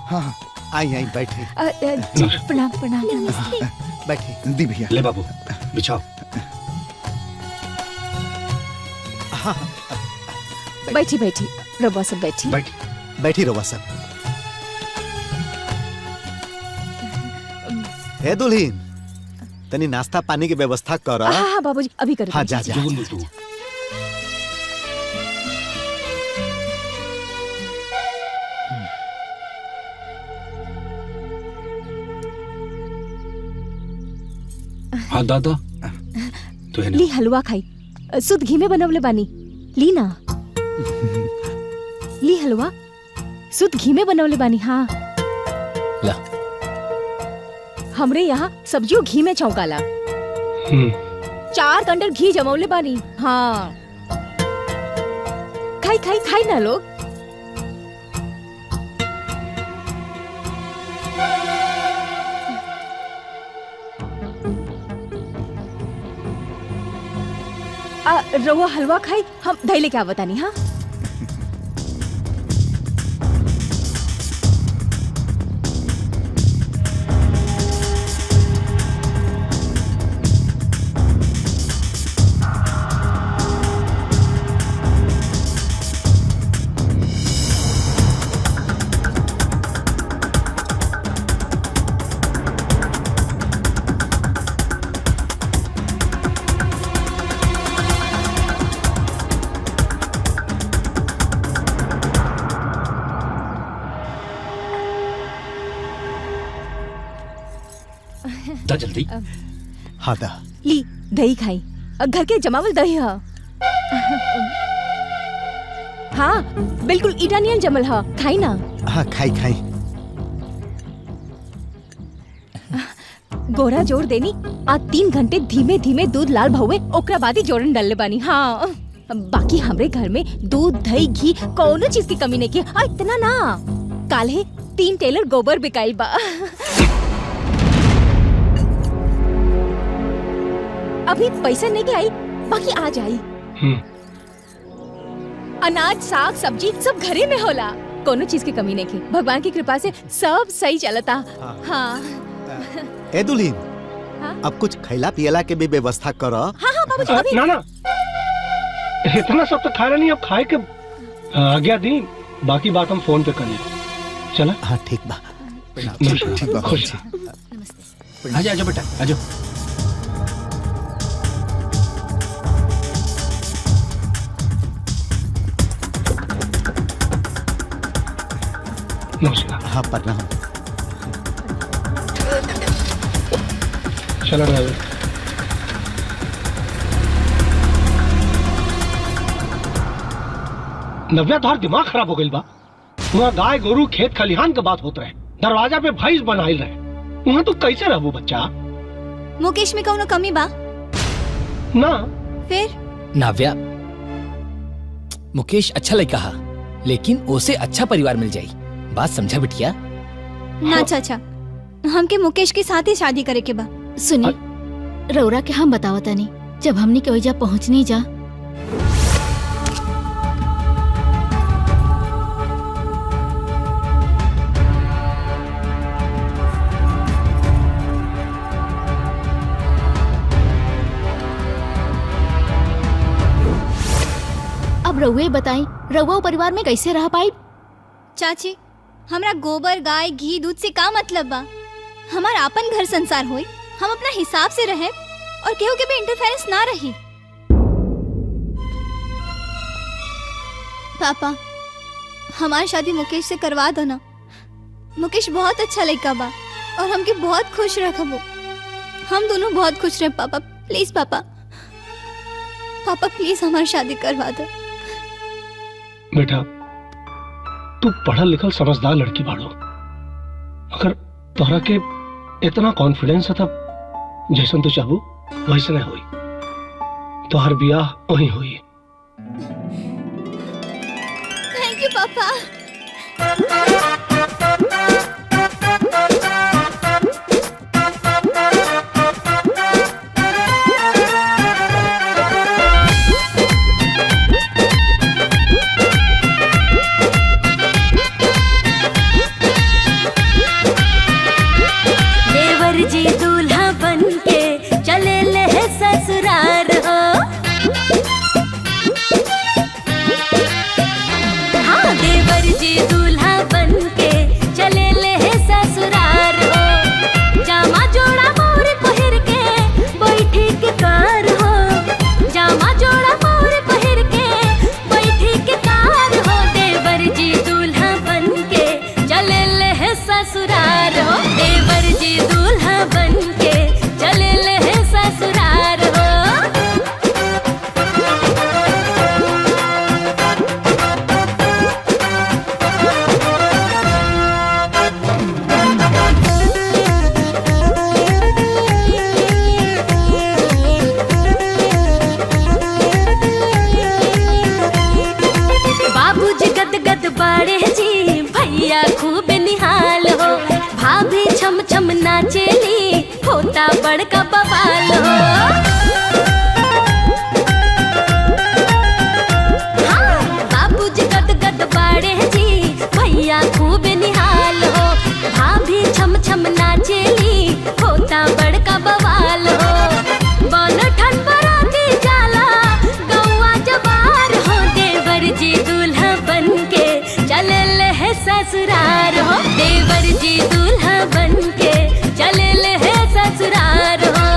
हाँ आई आई बैठे प्रणाम प्रणाम। बैठे दी भैया। ले बाबू बिछाओ। बैठी बैठी रवा सब बैठी। बैठी रवा सब। ए दुल्हीन, तनी नाश्ता पानी की व्यवस्था कर। हाँ बाबूजी अभी कर। हाँ जा जा। हाँ दादा तो है ना। ली हलवा खाई, शुद्ध घी में बनवले बानी। ली ना, ली हलवा शुद्ध घी में बनवले बानी। हाँ ला। हमरे यहाँ सब्जियों घी में चौंकाला। 4 कंडल घी जमौले बानी। हाँ खाई खाई खाई ना लोग। रवा हलवा खाई, हम दही लेके आवत आनी। हाँ दा जल्दी। हाँ दा। ली दही खाई, घर के जमावल दही है। हाँ बिल्कुल इटालियन जमल है, खाई ना। हाँ खाई खाई। गोरा जोड़ देनी। आज 3 घंटे धीमे धीमे दूध लाल भहुए, ओकरा बाद ही जोड़न डालले बानी। हाँ बाकी हमरे घर में दूध दही घी कोनो चीज की कमी नहीं की। इतना ना, काले 3 टेलर गोबर बिकाइल बा। अभी पैसा नहीं के आई, बाकी आ जाई। अनाज साग सब्जी सब घरे में होला, कोनो चीज की कमी नहीं की। भगवान की कृपा से सब सही चलता। हाँ ए दुल्हीन, हाँ? अब कुछ खैला पियला के भी व्यवस्था करो। हाँ हाँ बाबूजी अभी। ना ना, इतना सब तो खाया नहीं, अब खाए के आज्ञा दी। बाकी बात हम फोन पे कर लेंगे। चला। हाँ ठीक बा। ठीक बा। खुश। आजा आजा बेटा आजा। नमस्कार। हाँ प्रणाम। चलो ड्राइवर। नव्या तोहार दिमाग खराब हो गई बा। वहाँ गाय गोरू खेत खलिहान के बात होत रहे, दरवाजा पे भैंस बनाइल रहे। वहाँ तू कैसे रहबो बच्चा? मुकेश में कौनो कमी बा ना फिर? नाव्या, मुकेश अच्छा लड़का हा, लेकिन ओसे अच्छा परिवार मिल जाई। बात समझा बिटिया? ना चाचा, हमके मुकेश के साथ ही शादी करे के बा। सुनी, रौरा के हम बतावता नहीं, जब हमने के वजह पहुँचनी जा अब रउए बताई, रउआ परिवार में कैसे रह पाई? चाची हमरा गोबर गाय घी दूध से का मतलब बा? हमारा अपन घर संसार होई, हम अपना हिसाब से रहे और केहू के भी इंटरफेरेंस ना रही। पापा हमारी शादी मुकेश से करवा दो ना। मुकेश बहुत अच्छा लड़का बा और हमके बहुत खुश रखबो। हम दोनों बहुत खुश रहे पापा। प्लीज पापा, पापा प्लीज हमारी शादी करवा दो। बेटा तू पढ़ल लिखल समझदार लड़की बाड़ो। अगर तोहरा के इतना कॉन्फिडेंस है तब जैसन तू चाहू वैसे नहीं हुई। तोहर बियाह वही हुई। थैंक यू पापा। नाचेली होता बड़का बवाल हो। हाँ, बाबूजी गद गद बाड़े जी, भैया खूब निहाल हो। भाभी छम छम नाचेली होता बड़का बवाल हो। बन ठन बराती जाला गौआ जवार हो। देवर जी दूल्हा बनके चले ले है ससुरार हो। देवर जी दूल्हा बनके चले ले है ससुरार हो।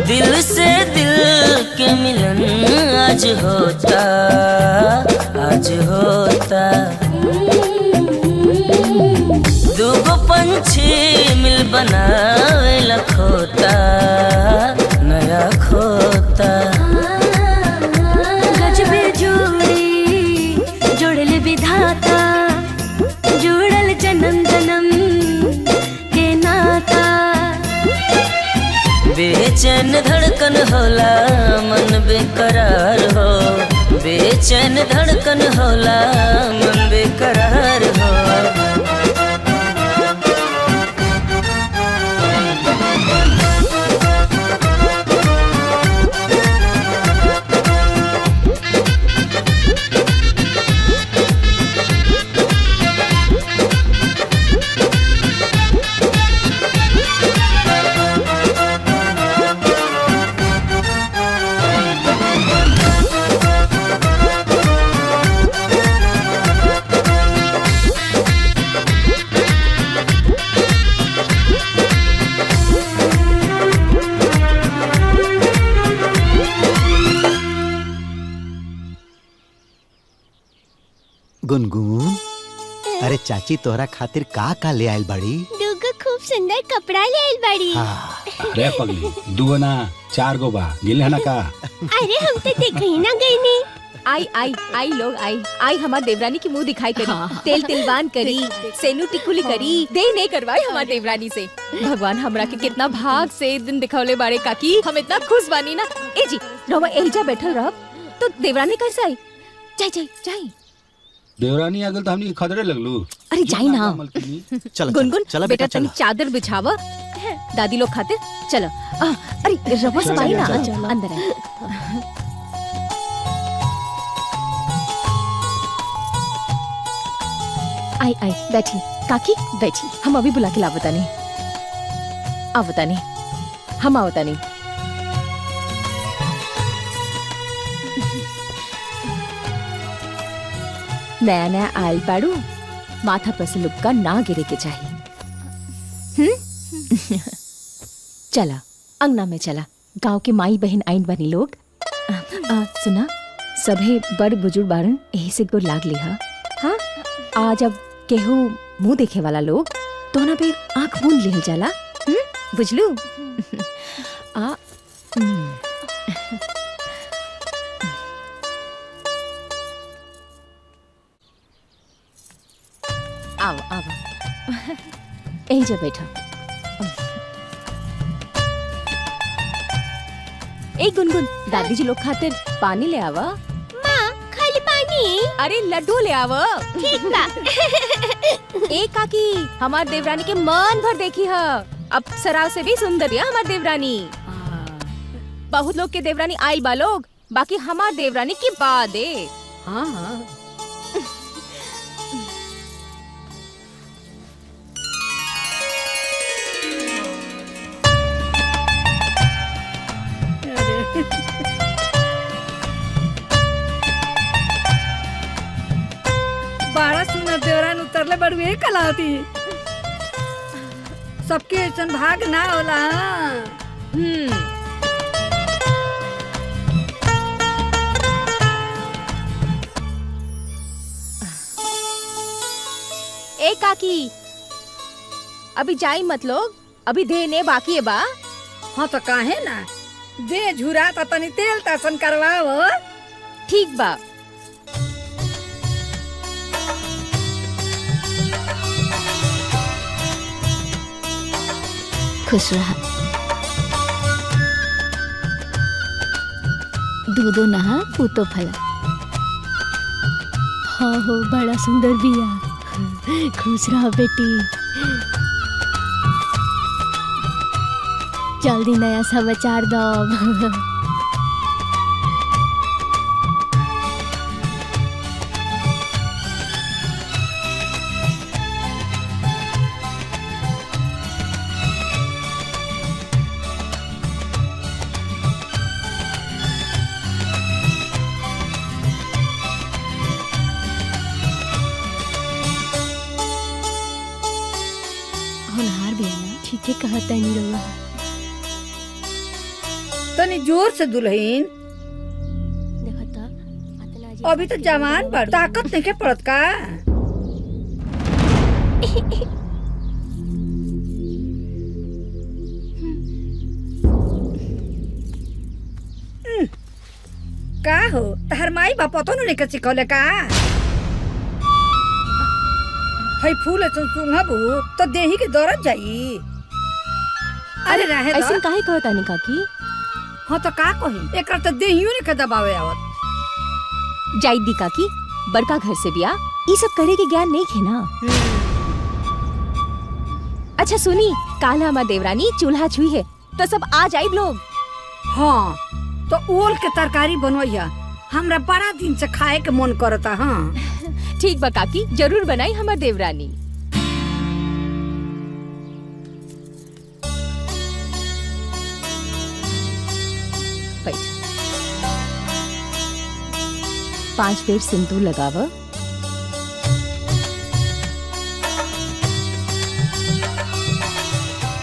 दिल से दिल के मिलन आज होता, आज होता। दूगो पंछी मिल बनावे लखोता, नया खोता। गजबे जोड़ी जोड़ल विधाता, जुड़ल जन्म जन्म के नाता। बेचैन धड़कन होला मन बेकरार हो। बेचैन धड़कन होला मन बेकरार हो। गुनगुन, अरे चाची तोहरा खातिर का का ले आइल बाड़ी? दूगो खूब सुंदर कपड़ा ले आइल बाड़ी। रे पगली, दुगो ना 4 गो बा, गिल है ना का? अरे हम तो देख ही ना गई नी। आई आई आई लोग आई आई हमार देवरानी की मुंह दिखाई करी। तेल तिलवान करी, सेनू टिकुली करी, दे नहीं करवाई हमार देवरानी से। भगवान हमरा के कितना भाग से दिन दिखौले बारे काकी, हम इतना खुश बानी ना। ए जी रवा एजा बैठल रह तो देवरानी कैसे आई? जाई जाई जाई। देवरानी आगल तो हमनी खदरे लगलू। अरे जाई ना। चल गुनगुन चल बेटा तनी चादर बिछावा, दादी लोग खातिर चलो। अरे रवा सब आई ना, अंदर आई। आई आई बैठी काकी बैठी। हम अभी बुला के लावता नहीं। आवता नहीं, हम आवता नहीं। नया नया आयल बाड़ू, माथा पर से लुक्का ना गिरे के चाहिए। चला अंगना में चला, गांव के माई बहन आइन बनी लोग। सुना, सभे बड़ बुजुर्ग बारन यही से गोर लाग लिहा। हाँ, आज अब केहू मुंह देखे वाला लोग तो ना पे आंख मूंद ले जाला। बुझलू? आ आओ आओ, यही जा बैठा। एक गुनगुन, दादी जी लोग खातिर पानी ले आवा। माँ खाली पानी? अरे लड्डू ले आवा। ठीक बा। एक काकी, हमार देवरानी के मन भर देखी है। अब सराव से भी सुंदर है हमार देवरानी। बहुत लोग के देवरानी आइल बा लोग, बाकी हमार देवरानी की बात है। हाँ हाँ। बड़ा सुंदर देवरान उतरले बड़ुए कलावती। सबके ऐसन भाग ना होला। ए काकी, अभी जाई मत लोग, अभी देने बाकी है बा। हाँ तो काहे ना, दे झुरा तो तनी तेल तासन करवाओ। ठीक बा। खुश रहा। दूधो नहा पूतो फला। हाँ हो, बड़ा सुंदर बिया। खुश रहा बेटी। जल्दी नया समाचार दो। होनहार बिया ना, ठीक है कहता नहीं रहुआ। तनी जोर से दुल्हन, अभी तो जवान बड़, ताकत नहीं के पड़त का। का हो, तहर माई बाप तो नहीं के सिखौले का? हई फूल सुंघबू तो देही के दौड़त जाई। अरे रहे दो। ऐसे काहे कहता नहीं काकी? हाँ तो का कही, एक तो देहियो ने के दबावे आवत। जाई दी काकी, बड़का घर से बिया, ये सब करे के ज्ञान नहीं खे ना। अच्छा सुनी, काल हमार देवरानी चूल्हा छुई है तो सब आ जाई लोग। हाँ तो ओल के तरकारी बनवैया, हमरा बड़ा दिन से खाए के मन करता। हाँ ठीक बा काकी, जरूर बनाई हमार देवरानी। बैठ। 5 बेर सिंदूर लगाव।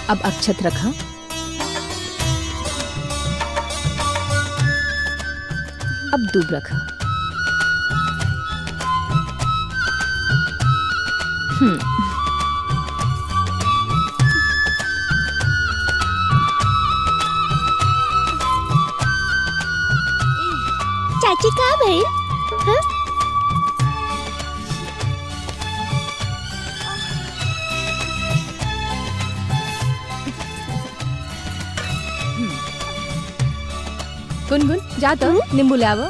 अब अक्षत रखा। अब दूब रखा। चाची कहाँ भइल? हाँ? गुनगुन जा तो नींबू ले आवो।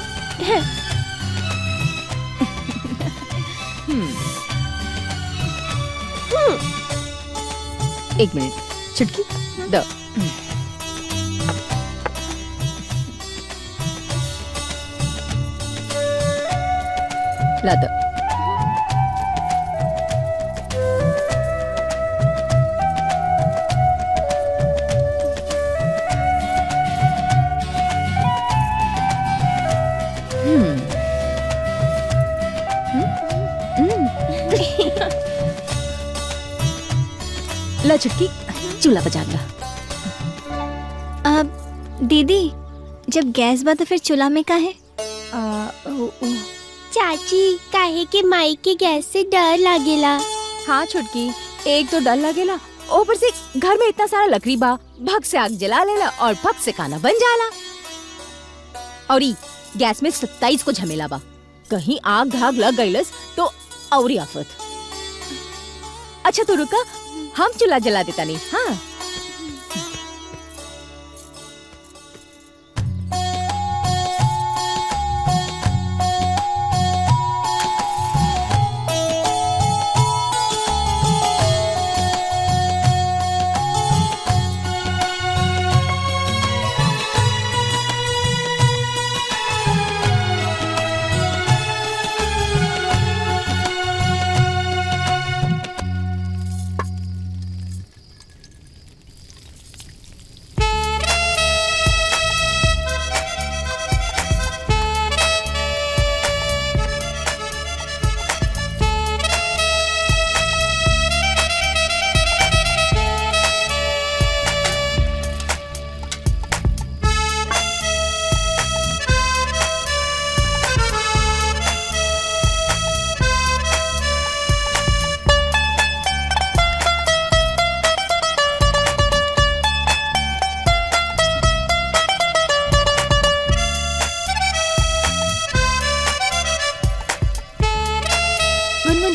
एक मिनट, चुटकी दो। ला दो। ला छुटकी, चूल्हा बजा ला। अब दीदी जब गैस बा तो फिर चूल्हा में का है? चाची काहे के माई के गैस से डर लागेला। हाँ छुटकी, एक तो डर लगेला, ऊपर से घर में इतना सारा लकड़ी बा, भग से आग जला लेला और भग से खाना बन जाला। और गैस में 27 को झमेला बा, कहीं आग धाग लग गईलस तो औरी आफत। अच्छा तो रुका, हम चूल्हा जला देता नहीं। हाँ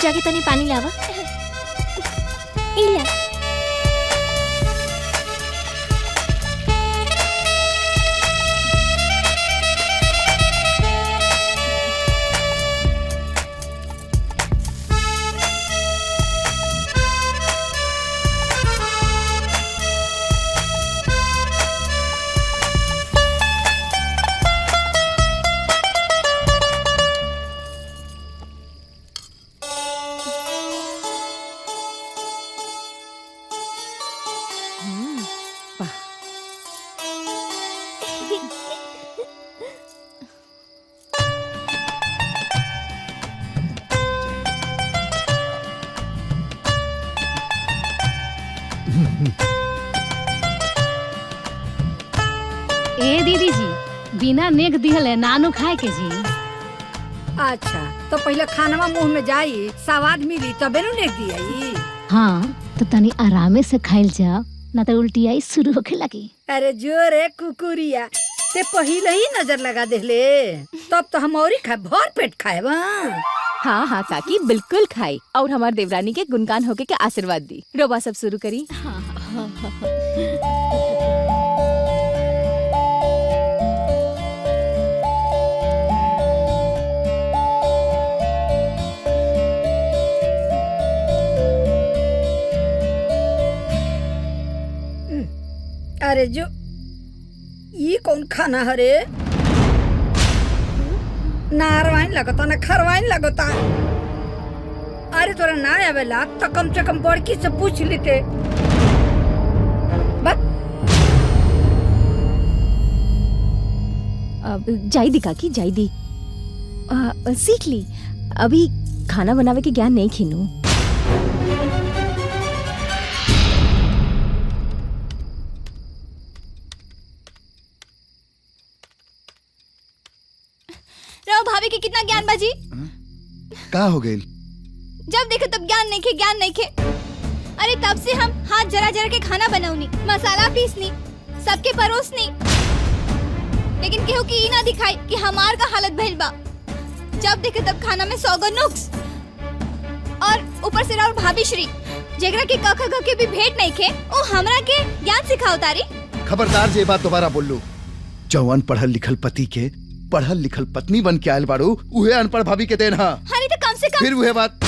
जाके तनी पानी लावा। इला ए दीदी जी, बिना नेक दिहले नानू खाए के जी। अच्छा तो पहले खानवा मुंह में जाई, स्वाद मिली तबे नु नेक दियाई। हाँ तो तनी आरामे से खाइल जाओ, ना तो उल्टी आई शुरू होके लगी। अरे जोरे कुकुरिया, ते पहले ही नजर लगा देले, तब तो हम और ही भर पेट खाए। हाँ हाँ काकी, बिल्कुल खाई और हमारे देवरानी के गुणगान होके के आशीर्वाद दी। रोबा सब शुरू करी। अरे जो ये कौन खाना हरे? नारवाइन लगता ना खरवाइन लगता। अरे तोरा ना आवेला तो कम से कम बड़की से पूछ लेते। अब जाई दी काकी, जाई दी। सीख ली, अभी खाना बनावे के ज्ञान नहीं खीनू। भाभी के कितना ज्ञान बाजी? का हो गई? जब देखे तब ज्ञान नहीं खे, ज्ञान नहीं खे। अरे तब से हम हाथ जरा जरा के खाना बनाऊनी, मसाला पीसनी, सबके परोसनी, लेकिन केहू की ना दिखाई कि हमार का हालत भइल बा। जब देखे तब खाना में 100 गो नुक्स, और ऊपर से राउर भाभी श्री जेकरा के कख ग के भी भेंट नहीं खे, ओ हमरा के ज्ञान सिखाओ तारी। खबरदार जे बात दोबारा बोल लो। जवान पढ़ल लिखल पति के पढ़ल लिखल पत्नी बन के आयल बाड़ू, उहे अनपढ़ भाभी के देन। हाँ अरे तो कम से कम फिर वह बात।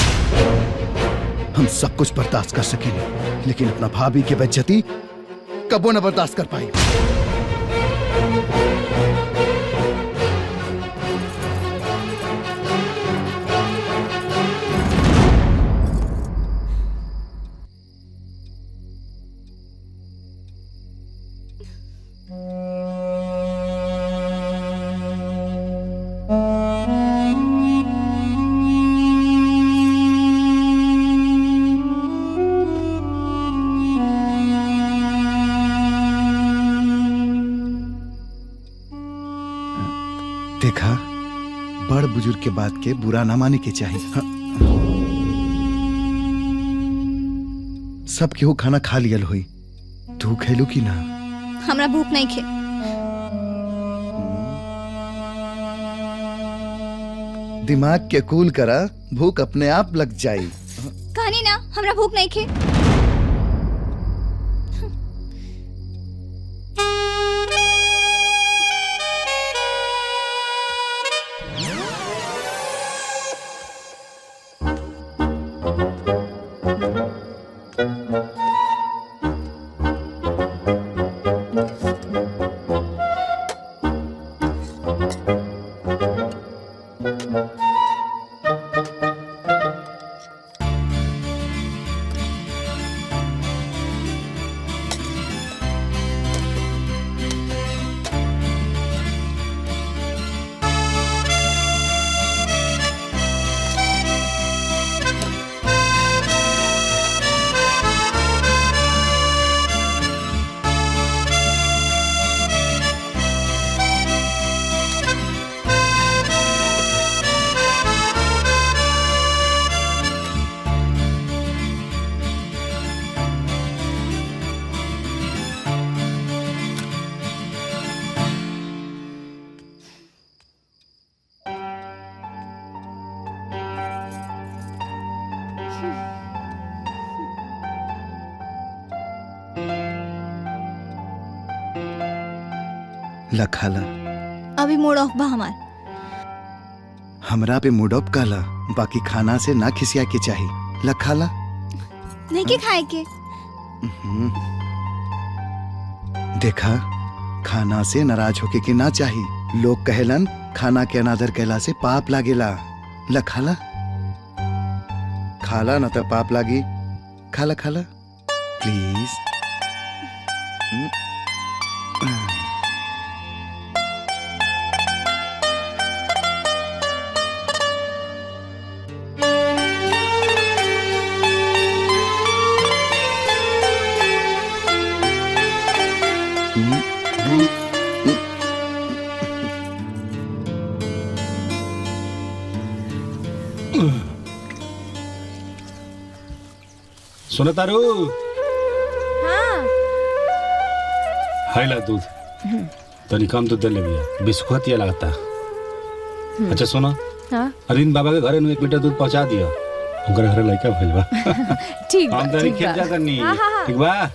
हम सब कुछ बर्दाश्त कर सकेंगे, लेकिन अपना भाभी की बेइज्जती कबो न बर्दाश्त कर पाई। के बात के बुरा ना माने के चाहिए। हाँ। सब केहू खाना खा लियल हुई, तू खेलू की ना? हमरा भूख नहीं खे। दिमाग के कूल करा, भूख अपने आप लग जाई। कहानी ना, हमरा भूख नहीं खे। लखाला अभी मूड ऑफ बा हमार। हमरा पे मूड ऑफ काला, बाकी खाना से ना खिसिया के चाहिए। लखाला नहीं के खाए के। देखा, खाना से नाराज होके के ना चाहिए। लोग कहेलन खाना के अनादर कैला से पाप लागेला। लखाला खाला ना तो पाप लागी। खाला खाला प्लीज। सुनो तारू, हाँ। हाय ला दूध, तनी कम दूध दे ले भैया, बिस्कुट ये लगता। अच्छा सुनो, हाँ? अरविंद बाबा के घरे में 1 लीटर दूध पहुंचा दिया। उनकर घरे लड़का भइल बा। ठीक बा, हम तनी ठीक खेत बा। जाता नहीं, हाँ, हाँ, हाँ। ठीक बा?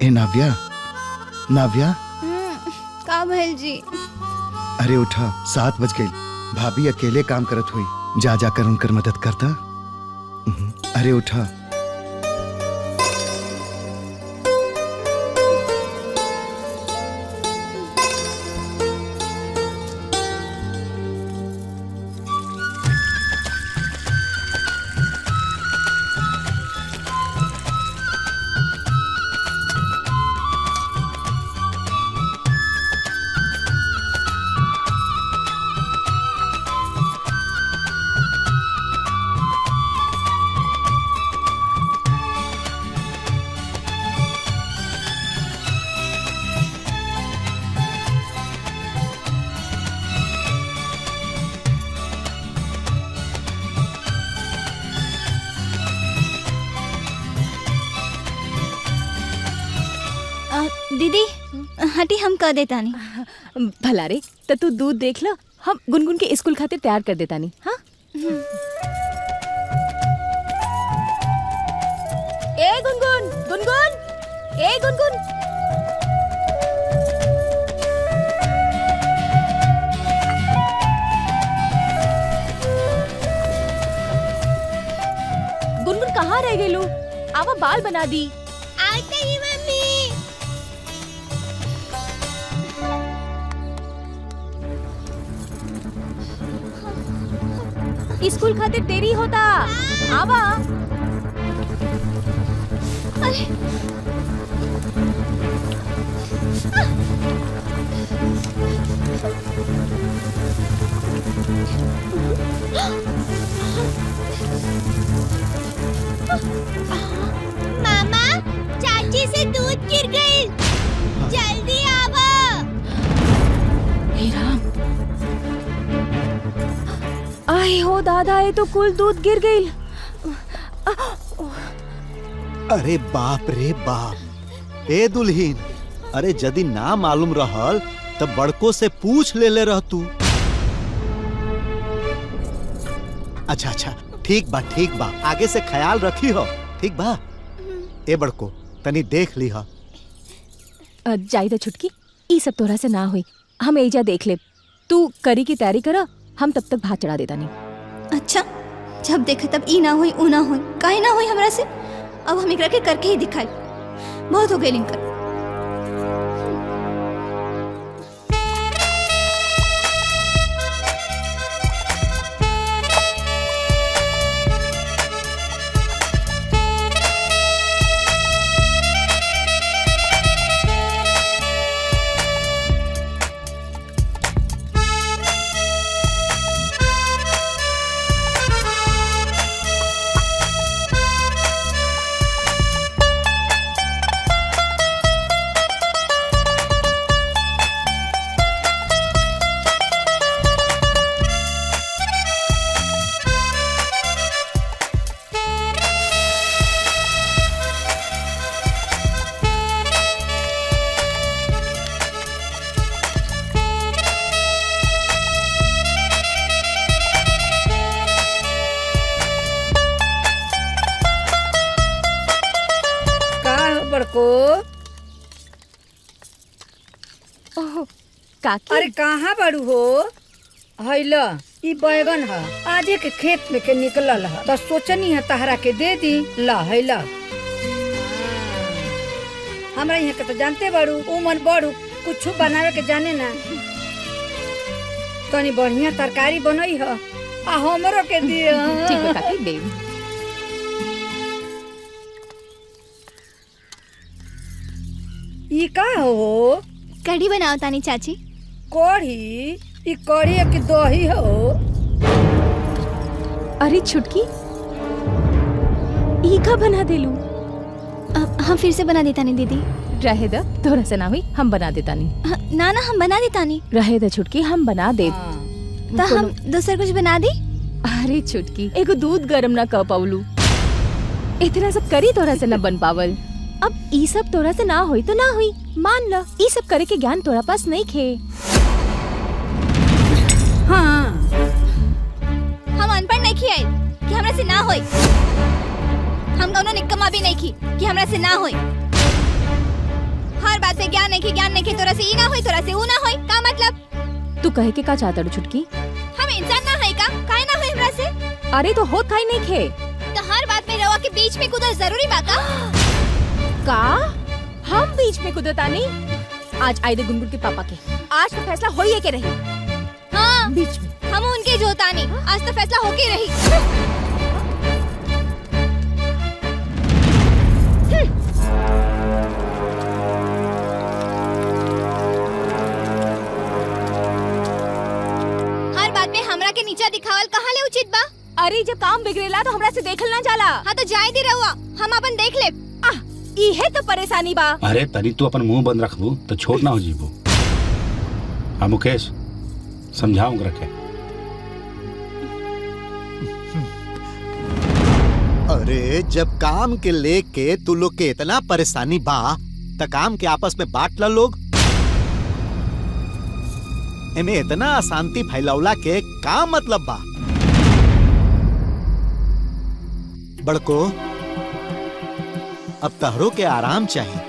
ए नाव्या, नाव्या, का भइल जी? अरे उठा, 7 बज गई। भाभी अकेले काम करत हुई, जा जाकर उनकर मदद करता। अरे उठा। दीदी हटी, हम कर देता नहीं। भला रे, तो तू दूध देख लो, हम गुनगुन के स्कूल खातिर तैयार कर देता नहीं। हाँ? ए गुनगुन, गुनगुन, ए गुनगुन। गुनगुन कहाँ रह गई लू? आवा बाल बना दी। आते ही मम्मी। स्कूल खातिर देरी होता। आवा। अरे मामा, चाची से दूध गिर गई, जल्दी आवा। हे राम, आए हो दादा, ये तो कुल दूध गिर गई। अरे बाप रे बाप, ए दुल्हीन, अरे यदि ना मालूम रहल तब बड़को से पूछ ले रह तू। अच्छा अच्छा, ठीक बा, आगे से ख्याल रखी हो, ठीक बा। ए बड़को, तनी देख ली हो। जायदा छुटकी, ई सब तोरा से ना हुई, हम एजा देख ले। तू करी की तैयारी करा, हम तब तक भात चढ़ा देता नहीं। अच्छा, जब देखे तब ई ना हुई ऊ ना हुई, काहे ना हुई हमरा से। अब हम एकरा के करके ही दिखाई। बहुत हो गई लिंकर। बड़को, ओह काकी, अरे कहाँ बड़ू हो? हैला, ई बैगन है, आजे के खेत में के निकलल है, तो सोचनी है तहरा के दे दी। ला हैला, हमरा यहाँ के तो जानते बड़ू, उमन बड़ू, कुछ बनावे के जाने ना। तनी बढ़िया तरकारी बनई है, आ हमरो के दिए। ठीक है काकी, दे। ई का हो? कढ़ी बनाओ तानी चाची। कढ़ी? ई कढ़ी है कि दही हो? अरे छुटकी, ई का बना देलू? हम फिर से बना देता नहीं दीदी। रहे द, तोरा से ना हुई, हम बना देता नहीं। ना ना, हम बना देता नहीं। रहे द छुटकी, हम बना दे। तो हम दूसरा कुछ बना दी। अरे छुटकी, एगो दूध गरम ना कर पावलू, इतना सब करी तोरा से न बन पावल। अब ई सब तोरा से ना हुई तो ना हुई, मान ल। ई सब करे के ज्ञान तोरा पास नहीं खे। हाँ, हम अनपढ़ नहीं खिए कि हमरा से ना होई। हम दोनों निकम्मा भी नहीं खी कि हमरा से ना होई। हर बात पे ज्ञान नहीं खी, तोरा से ई ना होई, तोरा से ऊ ना होई। का मतलब? तू कहे के का चाहता छुटकी? हम इंसान ना है का? काहे ना होई हमरा से? अरे तो होत काहे नहीं खे? तो हर बात में रवा के बीच में कूदल जरूरी बा का? हम बीच में कुदरता नहीं। आज आए दे गुनगुन के पापा के, आज तो फैसला होइए के रही। हाँ, बीच में हम उनके जोता नहीं, आज तो फैसला होके रही। हर बात में हमरा के नीचा दिखावल कहाँ ले उचित बा? अरे जब काम बिगड़ेला तो हमरा से देखल ना जाला। हाँ तो जाए दी रहुआ, हम अपन देख ले। इहे तो परेशानी बा। अरे तनी तू अपन मुंह बंद रखबू तो छोट ना हो जीबू। हाँ मुकेश, समझाऊं रखे। अरे जब काम के लेके तू लोग के इतना परेशानी बा, त काम के आपस में बांट ला लोग। एमे इतना अशांति फैलावला के का मतलब बा? बड़को, अब तहरो के आराम चाहिए।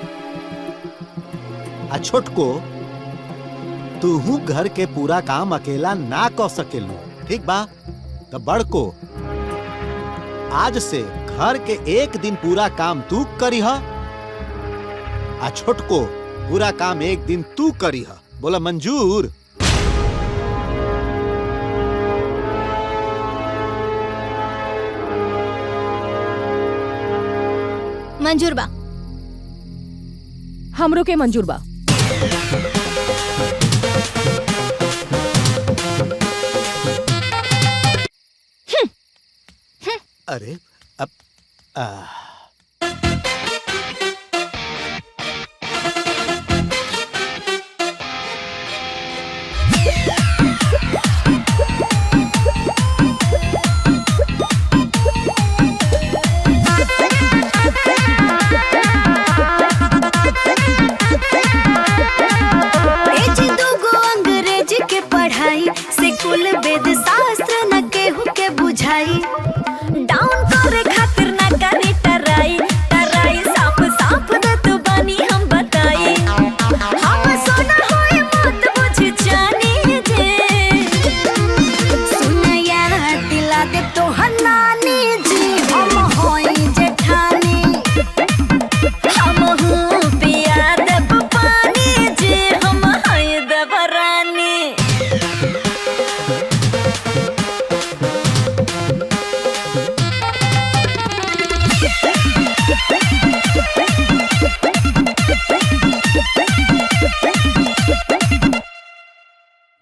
आ छोटको, तू घर के पूरा काम अकेला ना कर सकेलू, ठीक बा? तो बड़को, आज से घर के एक दिन पूरा काम तू करीह, आ छोटको पूरा काम एक दिन तू करीह। बोला मंजूर? मंजूर बा। हमरो के मंजूर बा। अरे अब कुल वेद शास्त्र न केहू के बुझाई डाउन करे खातिर न करी टराई टराई साफ साफ दे तू बानी हम बताई हम सोना होए मत बुझ जानी जे सुनया दिला दे तो हनानी जी हम होई जेठानी हम हूँ पिया देव पानी जी हम होई देवरानी।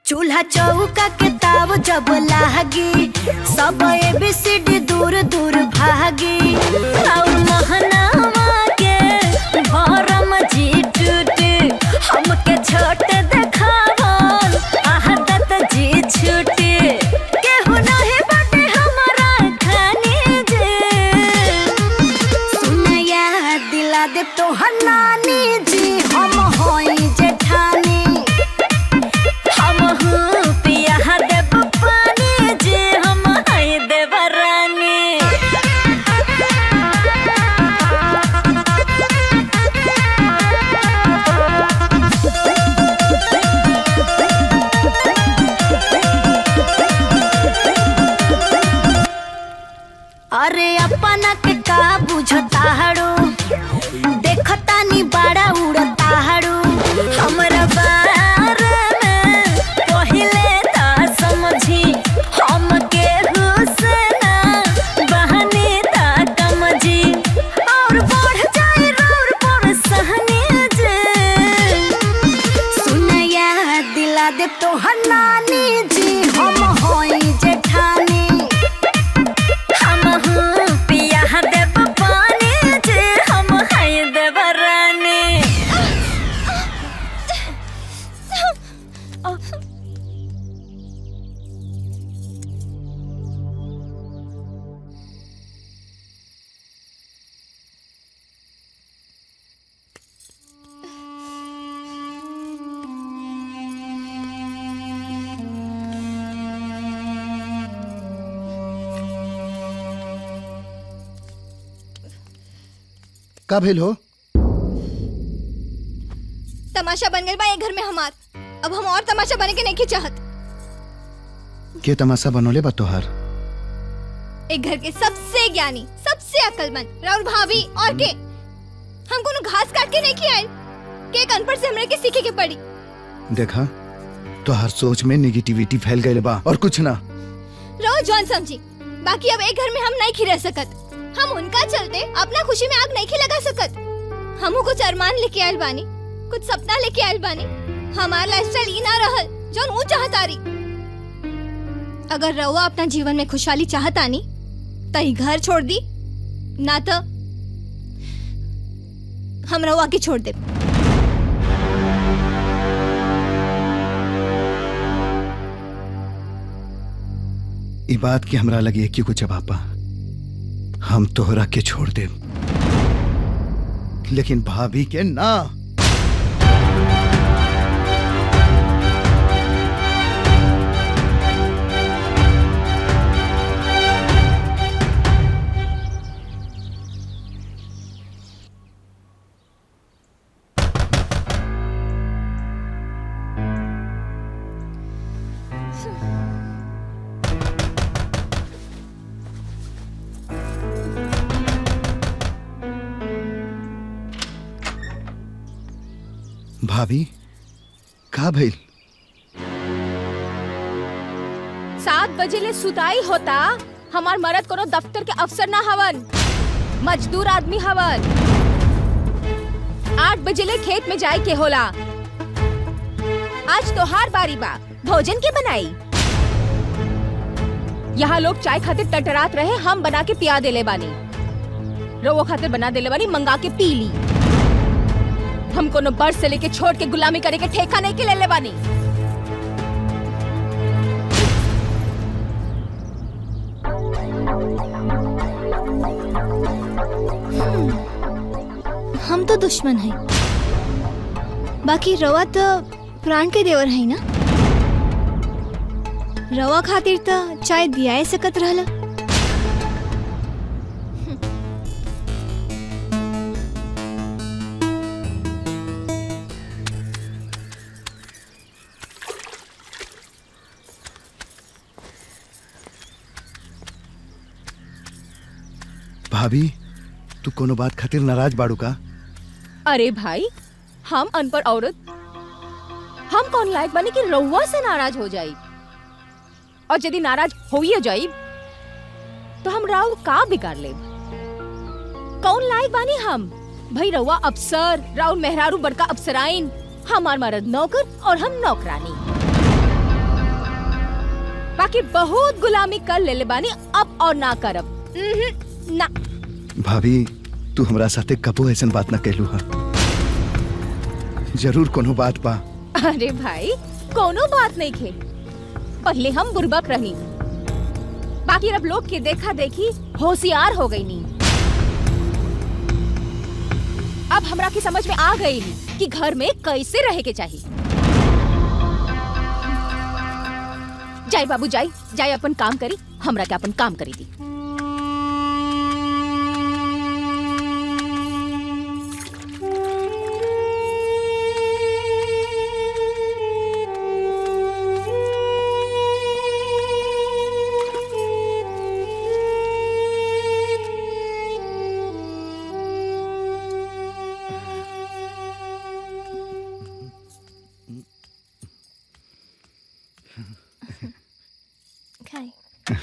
चूल्हा चौका के ताव जब लागी सब एबीसीडी दूर दूर भागी और महनावा के भरम जी टूटे हमके छोट देखावन आहदत जी छूटे केहू नहीं बाटे हमारा खानी जे सुनया दिला दे तो हनानी जी हम होई जेठानी हम हूँ पिया देव पानी जी हम हई देवरानी। अरे अपना के का बुझताड़ू देखतानी बड़ा उड़ताड़ू हमरा बारे में पहिले ता समझी हम के हुसना बहनी ता कमजी और बढ़ जाए रोर पर सहनी जे सुनया दिला दे तो हनानी जी हम होई जेठानी हम हूँ पिया देव पानी जी हम हई देवरानी। का भेल हो? तमाशा बन गई बा ये घर में हमार। अब हम और तमाशा बने के नहीं चाहत। के तमाशा बनोले बा तोहार? एक घर के सबसे ज्ञानी सबसे अक्लमंद राउर भाभी और के हम कोनो घास काट के नहीं खियाए के एक अनपढ़ से हमरे के सीखे के पड़ी। देखा तोहार सोच में नेगेटिविटी फैल गई बा और कुछ ना। रो जॉन समझी बाकी अब एक घर में हम नहीं खिरह सकत। हम उनका चलते अपना खुशी में आग नहीं लगा सकत। हमू कुछ अरमान लेके आयल बानी कुछ सपना लेके आयल बानी। हमार लाइफस्टाइल ई ना रहल जौन ऊ चाहतारी। अगर रउआ अपना जीवन में खुशहाली चाहतानी त ई घर छोड़ दी ना तो हम रउआ के छोड़ दे। ई बात की हमरा लगी कि कुछ जवाब बा। हम तोहरा के छोड़ दे लेकिन भाभी के ना। भाभी का भइल? 7 बजे ले सुताई होता। हमार मरद कोनो दफ्तर के अफसर ना हवन मजदूर आदमी हवन। 8 बजे ले खेत में जाए के होला। आज तोहार बारी बा, भोजन के बनाई। यहाँ लोग चाय खातिर टटरात रहे, हम बना के पिया देले बानी। रवो खातिर बना देले बानी, मंगा के पी ली। हम कोनो बर्ष से लेके छोड़ के गुलामी करे के ठेका नहीं के ले बानी। हम तो दुश्मन है, बाकी रवा तो प्राण के देवर है ना। रवा खातिर तो चाय दिया सकत रहला। भाभी तू कोनो बात खातिर नाराज बाड़ू का? अरे भाई, हम अनपढ़ औरत, हम कौन लायक बने कि रउआ से नाराज हो जाई? और यदि नाराज होइए जाई तो हम राव का बिगाड़ ले? कौन लायक बानी हम? भाई रउआ अफसर, राउर मेहरारू बड़का अफसराइन, हमार मर्द नौकर और हम नौकरानी। बाकी बहुत गुलामी कर ले बानी, अब और ना करब। ना भाभी तू हमरा साथे कबो ऐसन बात ना कहलू हा। जरूर कोनो बात बा। अरे भाई, कोनो बात नहीं खे। पहले हम बुर्बक रही, बाकी अब लोग के देखा देखी होशियार हो गई नी। अब हमरा की समझ में आ गई कि घर में कैसे रहे के चाहिए। जाई बाबू जाई, जाई अपन काम करी, हमरा के अपन काम करी दी।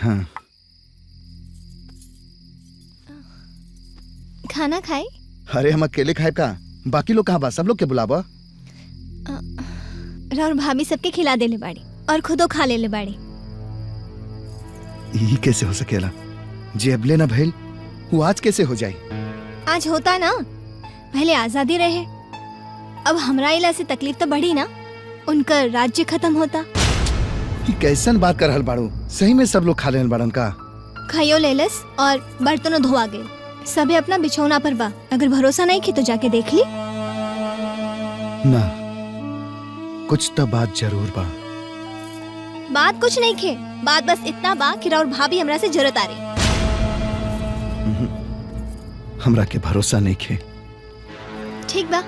हाँ। खाना खाए? अरे हम अकेले खाए का? बाकी लोग कहाँ बा? सब लोग के बुलावा। और भाभी सबके खिला देले बाड़ी और खुदो खा लेले बाड़ी। ये कैसे हो सकेला? जे अबले ना भइल वो आज कैसे हो जाए? आज होता ना, पहले आजादी रहे, अब हमरा इला से तकलीफ तो बढ़ी ना। उनका राज्य खत्म होता। कैसन बात कर रहल बाड़ू? सही में सब लोग खा लेन बाड़न का? खाइयो लेलस और बर्तनों धोआ गए। सबे अपना बिछौना पर बा। अगर भरोसा नहीं की तो जाके देख ली। ना, कुछ तो बात जरूर बा। बात कुछ नहीं खे, बात बस इतना बा कि राउर भाभी हमरा से जरूरत आ रही। हमरा के भरोसा नहीं खे। ठीक बा,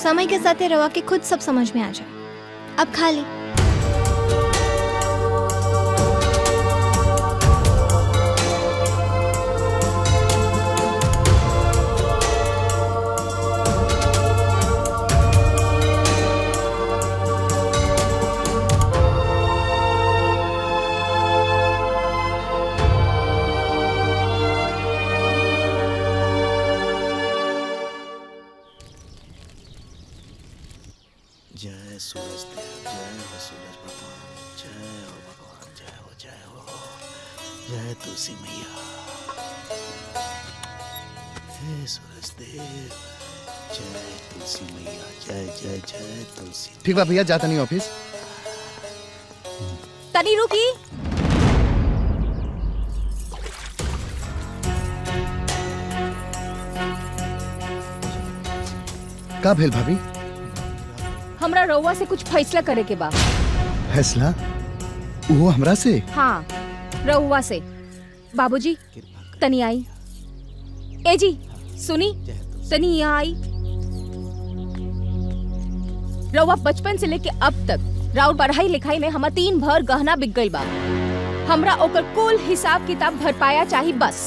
समय के साथ रवा के खुद सब समझ में आ जाए। अब खा ली। जय सूरज देव, जय हो सूरज भगवान, जय हो भगवान, जय हो, जय हो, जय तुलसी मैया, जय सूरज देव, जय तुलसी मैया, जय जय जय तुलसी। ठीक बा भैया, जाता नहीं ऑफिस। तनी रुकी। का भेल भाभी? हमरा रउआ से कुछ फैसला करे के बा। फैसला? वो हमरा से? हाँ, रउआ से। बाबूजी, तनी आई। ए जी, सुनी, तनी यहाँ आई। रउआ बचपन से लेके अब तक राउर पढ़ाई लिखाई में हमार 3 भर गहना बिक गई बा। हमरा ओकर कुल हिसाब किताब भर पाया चाहिए बस।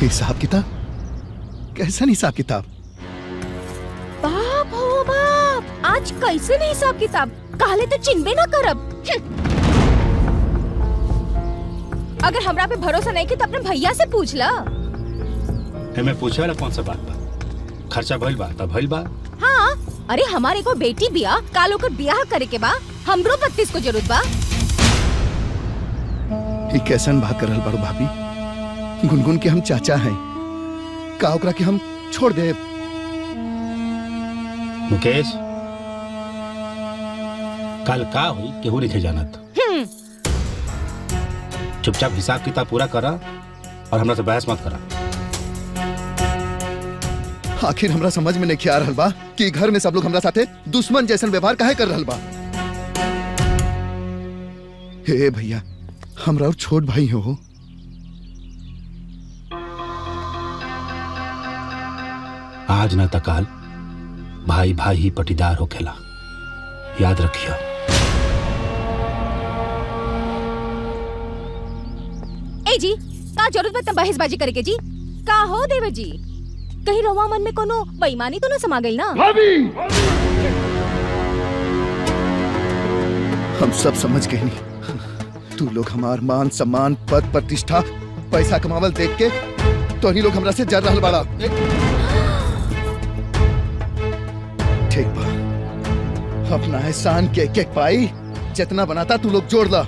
हिसाब किताब? कैसा हिसाब किताब? बाप हो बाप, आज कैसे नहीं हिसाब किताब? काले तो चिन्हबे ना करब। अगर हमरा पे भरोसा नहीं कि तो अपने भैया से पूछ ला। मैं पूछे वाला कौन सा बात बा? खर्चा भइल बा त भइल बा। हाँ, अरे हमारे को बेटी बिया कालो कर ब्याह करे के बा, हमरो 32 को जरूरत बा। ये कैसन बात कर रहल बाड़ू भाभी? गुनगुन के हम चाचा हैं, का ओकरा के हम छोड़ दे? मुकेश, कल का हुई केहू नहीं जानत। चुपचाप हिसाब किताब पूरा करा और हमरा से बहस मत करा। आखिर हमरा समझ में नहीं आ रहल बा कि घर में सब लोग हमरा साथे दुश्मन जैसन व्यवहार काहे कर रहल बा। हे भैया, हमरा और छोट भाई हो। आज न त काल भाई भाई ही पटीदार होखेला, याद रखियो। ए जी, का जरूरत बा बहसबाजी करे के जी? का हो देवर जी, कहीं रवा मन में कोनो बेईमानी तो न समा गई ना? हम सब समझ गए नहीं। तू लोग हमार मान सम्मान पद प्रतिष्ठा पैसा कमावल देख के तो ही लोग हमरा से जर रहल बाड़ा। ठीक बा, अपना एहसान के एक एक पाई जितना बनाता तू लोग जोड़ ला।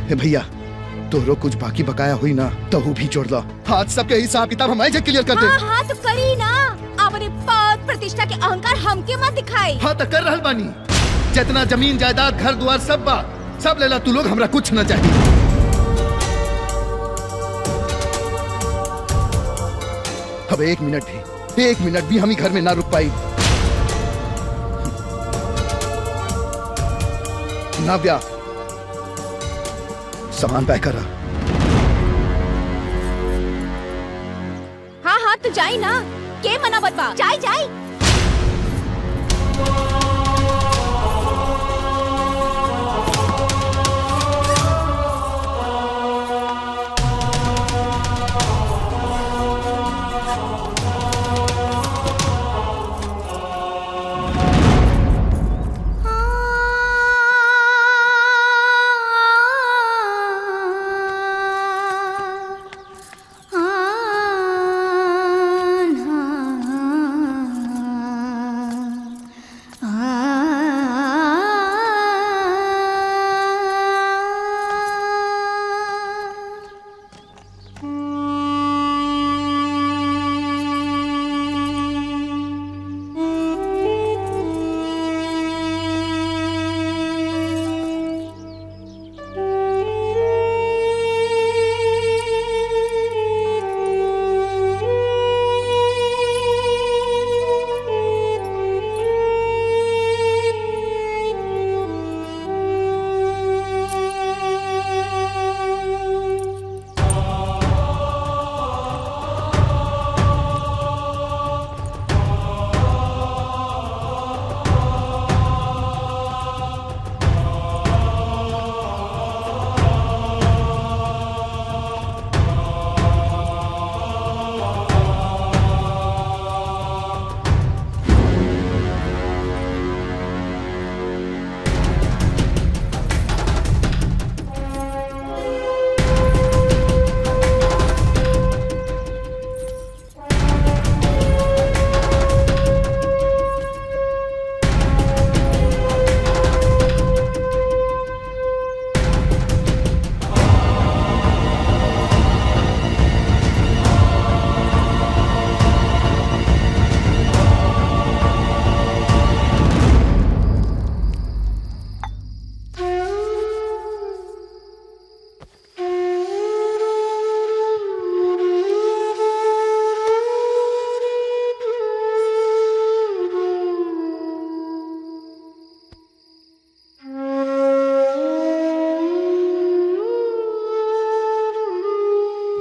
हे भैया, तोरो कुछ बाकी बकाया हुई ना तो वो भी जोड़ ला। हाथ सबके हिसाब किताब हम ऐसे क्लियर कर दे। हाँ हाँ तो करी ना, अपने पद प्रतिष्ठा के अहंकार हमके मत दिखाई। हाँ तो कर रहल बानी, जितना जमीन जायदाद घर द्वार सब बा सब ले ला तू लोग, हमरा कुछ न चाहिए। अब एक मिनट भी हम ही घर में ना रुक पाई। नाव्या, सामान पैक करा। हाँ हाँ तो जाई ना, के मना बतवा, जाई जाई।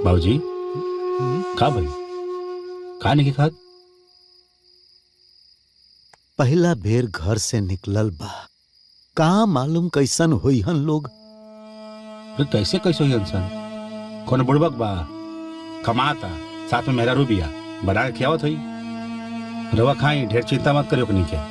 बाबूजी, का भाई का नहीं खात? पहला बेर घर से निकलल बा, का मालूम कैसन होई हन लोग। फिर कैसे कैसे हुई इंसान? कौन बुड़बक बा, कमाता साथ में मेरा रूबिया बना के खियावत हुई। रवा खाई, ढेर चिंता मत करियो नहीं क्या।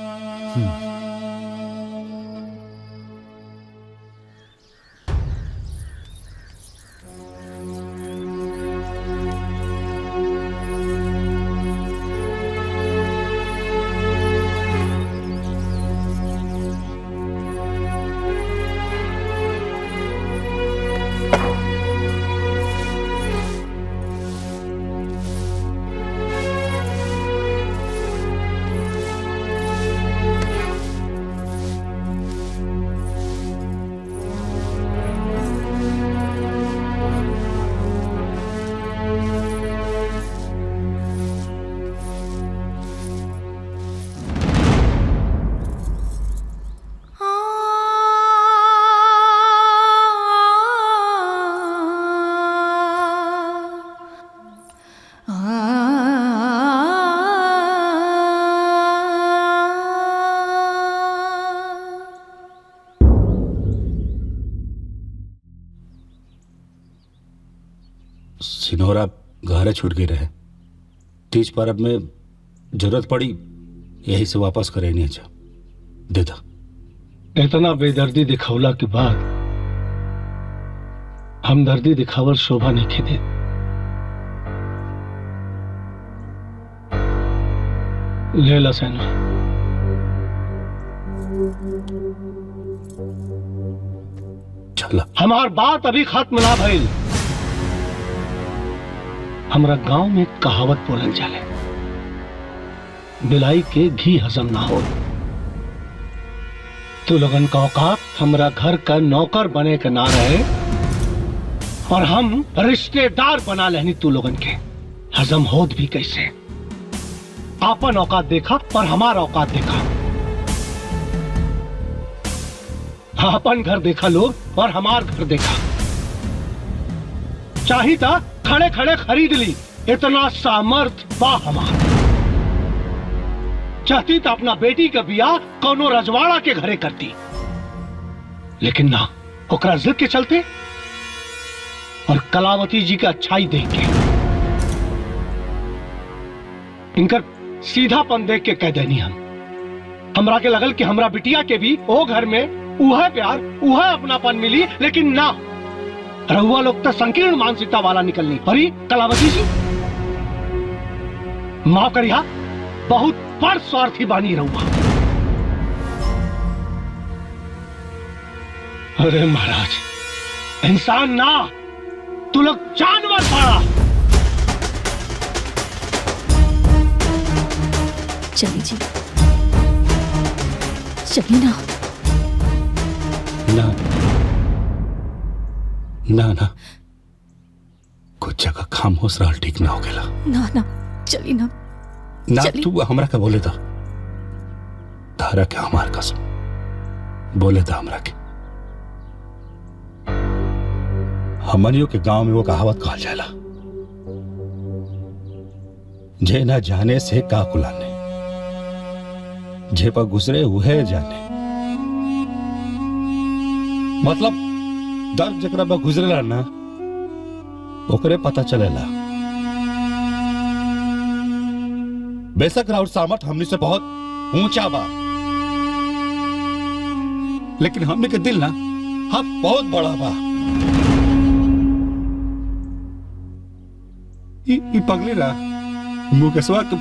सिनोरा घरे छूट गई रहे, तीज पर्व में जरूरत पड़ी, यही से वापस करे नहीं। अच्छा दे दो। इतना बेदर्दी दिखावला के बाद हमदर्दी दिखावल शोभा नहीं खेदे। ले ला सैना। चला। हमार बात अभी खत्म ना भइल। हमरा गांव में एक कहावत बोलल जाले, बिलाई के घी हजम ना हो। तू लोगन का औकात हमरा घर का नौकर बने के ना रहे और हम रिश्तेदार बना लेनी तू लोगन के। हजम होत भी कैसे? आपन औकात देखा और हमारा औकात देखा। आपन घर देखा लोग और हमार घर देखा। चाही था खड़े खड़े खरीद ली, इतना सामर्थ बा हमार। चाहती तो अपना बेटी का बियाह कौनो रजवाड़ा के घरे करती, लेकिन ना, ओकरा जिद के चलते और कलावती जी का अच्छाई देख के, इनकर सीधापन देख के कह देनी हमरा के लगल कि हमरा बिटिया के भी ओ घर में उहा प्यार उहा अपनापन मिली, लेकिन ना, रहुआ लोग तो संकीर्ण मानसिकता वाला निकलनी। अरे कलावती जी माफ करिया, बहुत बड़ स्वार्थी बानी रहुआ। अरे महाराज, इंसान ना, तू लोग जानवर पाड़ा। चली जी, चली ना। ना ना ना, कुछ जगह खामोश रहल ठीक ना हो गेला। ना ना, चली ना। ना चली। तू हमरा के बोले था, तारा के हमार कसम बोले था हमरा के। हमनियों के गांव में वो कहावत कहल जाला, जे ना जाने से का कुलाने, जे पर गुजरे उहे जाने। मतलब दर्द जकरा पर गुजरेला ना, ओकरे पता चलेला। बेशक राउर सामर्थ हमनी से बहुत ऊंचा बा, लेकिन हमने के दिल ना हम बहुत बड़ा बा। ई पगली ना मुकेशवा के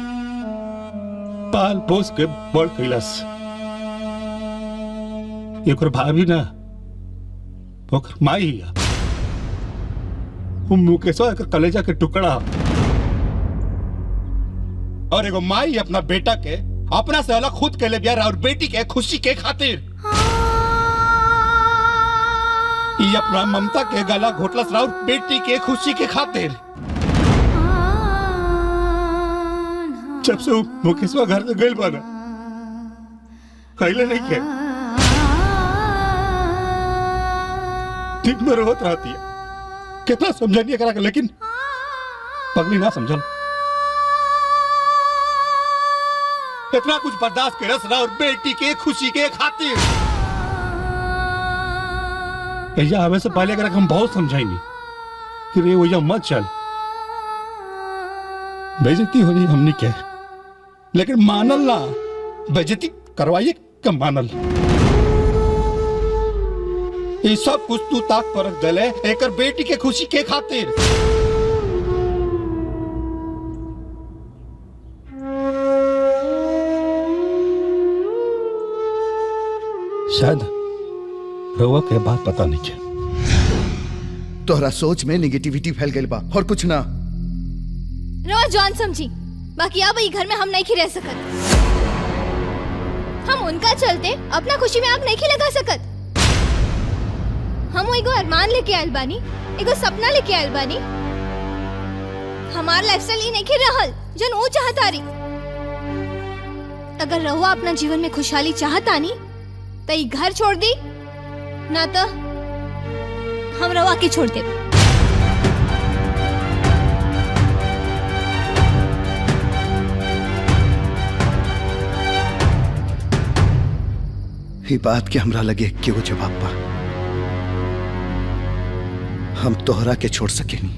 पाल पोस के बड़ कैलाश। एक भाभी ना, ओकर माई ही है। मुकेशवा के कलेजा के टुकड़ा, और एगो माई अपना बेटा के अपना से अलग खुद के ले बिया और बेटी के खुशी के खातिर ये अपना ममता के गला घोटलस और बेटी के खुशी के खातिर। जब से वो मुकेशवा घर से गइल बना, कहले नहीं के दिन में रोत रहती है। कितना समझानी करा के, लेकिन पगली ना समझल। इतना कुछ बर्दाश्त के रस और बेटी के खुशी के खातिर। भैया हमें से पहले अगर हम बहुत समझाएंगे कि रे भैया मत चल, बेइज्जती हो रही हमने क्या, लेकिन मानल ना, बेइज्जती करवाइए कम मानल। ये सब कुछ तू ताक पर रख दले एकर बेटी के खुशी के खातिर। शायद रउआ के बात पता नहीं है। तोहरा सोच में निगेटिविटी फैल गई बा और कुछ ना। रवा जॉन समझी, बाकी अब ई घर में हम नहीं रह सकत। हम उनका चलते अपना खुशी में आग नहीं लगा सकत। हम एगो अरमान लेके आयल बानी, एगो सपना लेके आयल बानी। हमार लाइफस्टाइल ई नहीं रहल जन वो चाहतारी। अगर रहुआ अपना जीवन में खुशहाली चाहतानी तो ई घर छोड़ दी, ना तो हम रवा के छोड़ दे। ये बात के हमरा लगे क्यों जवाब बा। हम तोहरा के छोड़ सके नहीं।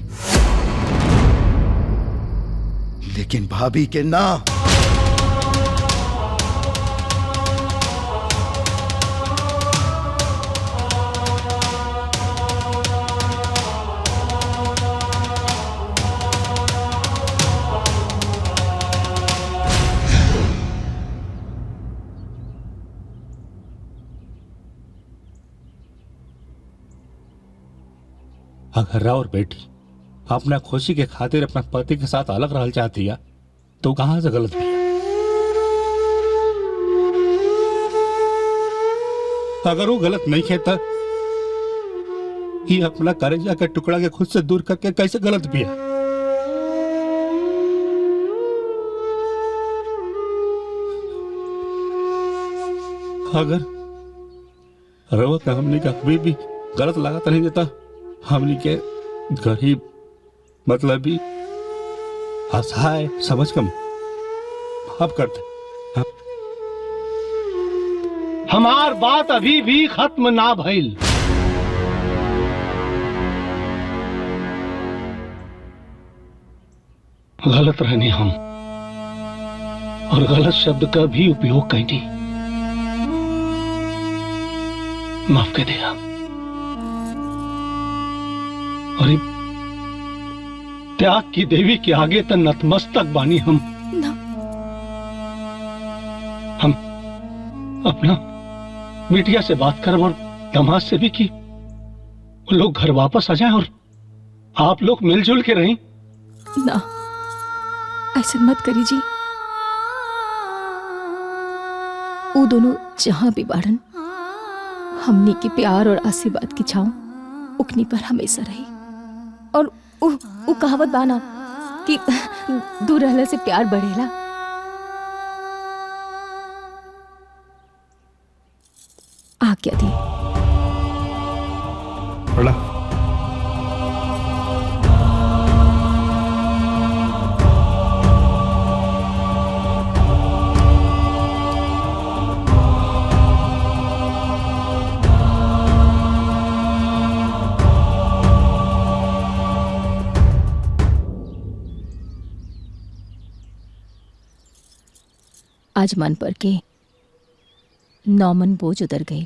लेकिन भाभी के ना। अगर राउर बेटी अपना खुशी के खातिर अपना पति के साथ अलग रहना चाहती है तो कहां से गलत भी है? अगर वो गलत नहीं है तो ये अपना कलेजा के टुकड़ा के खुद से दूर करके कैसे गलत भी है? अगर रवा का हमने का कभी भी गलत लागत नहीं देता, हमने के गरीब मतलब भी असहाय समझ कम अब करते हमार बात अभी भी खत्म ना भइल। गलत रहने हम और गलत शब्द का भी उपयोग कैदी, माफ कर दिया। अरे त्याग की देवी के आगे तो नतमस्तक बानी हम अपना बिटिया से बात कर और दामाद से भी कि वो लोग घर वापस आ जाएं और आप लोग मिलजुल के रहें। ना, ऐसे मत करी जी। वो दोनों जहां भी बाड़न हमनी के प्यार और आशीर्वाद की छांव उकनी पर हमेशा रही। और वो कहावत बाना कि दूर रहने से प्यार बढ़ेला। आज्ञा दी। आज मन पर के 9 मन बोझ उतर गए।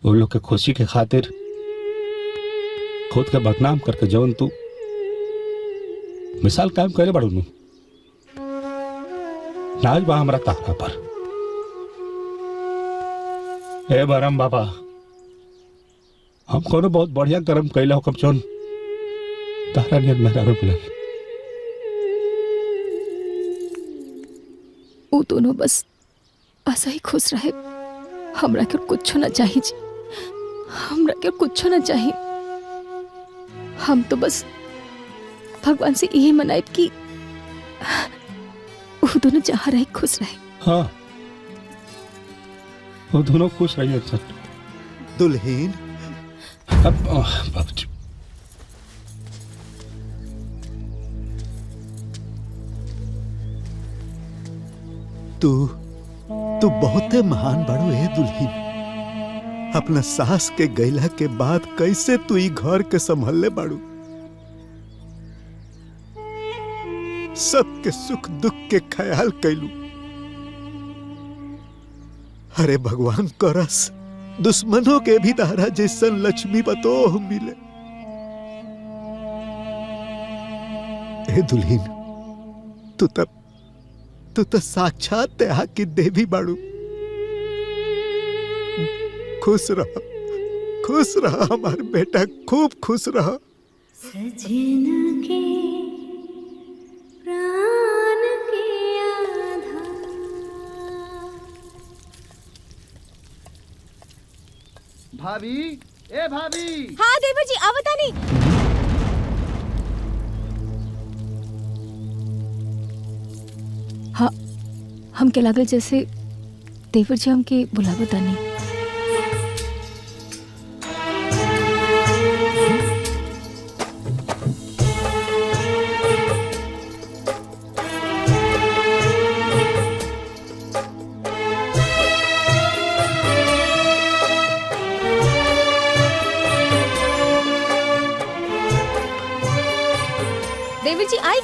उन लोग के खुशी के खातिर खुद के बदनाम करके जवन तू मिसाल कायम करे बड़ू नू नाज बा हमरा तारा पर। ए बरम बाबा, हम कोनो बहुत बढ़िया कर्म कैला हो कम जौन तारा नियत मेहरारू मिलल। वो दोनों बस ऐसा ही खुश रहे। हमरा के कुछ ना चाहिए जी, हमरा के कुछ ना चाहिए। हम तो बस भगवान से यही मनाए कि वो दोनों जहाँ रहे खुश रहे। हाँ, वो दोनों खुश रहिए सर। दुल्हीन अब बाबूजी तू बहुते महान बड़ो है दुल्हीन। अपना सास के गैला के बाद कैसे तू ई घर के संभलले बाड़ू। सबके सुख दुख के ख्याल कैलू। अरे भगवान करस दुश्मनों के भी तारा जैसन लक्ष्मी बतोह मिले। हे दुल्हीन, तू तो साक्षात त्याग की देवी बाड़ू। खुश रहा हमार बेटा, खूब खुश रहा। सजन के प्राण के आधार। भाभी, ए भाभी। हाँ देवर जी, आवता नहीं। हाँ, हमके लागल जैसे देवर जी हमके बुलावता नहीं।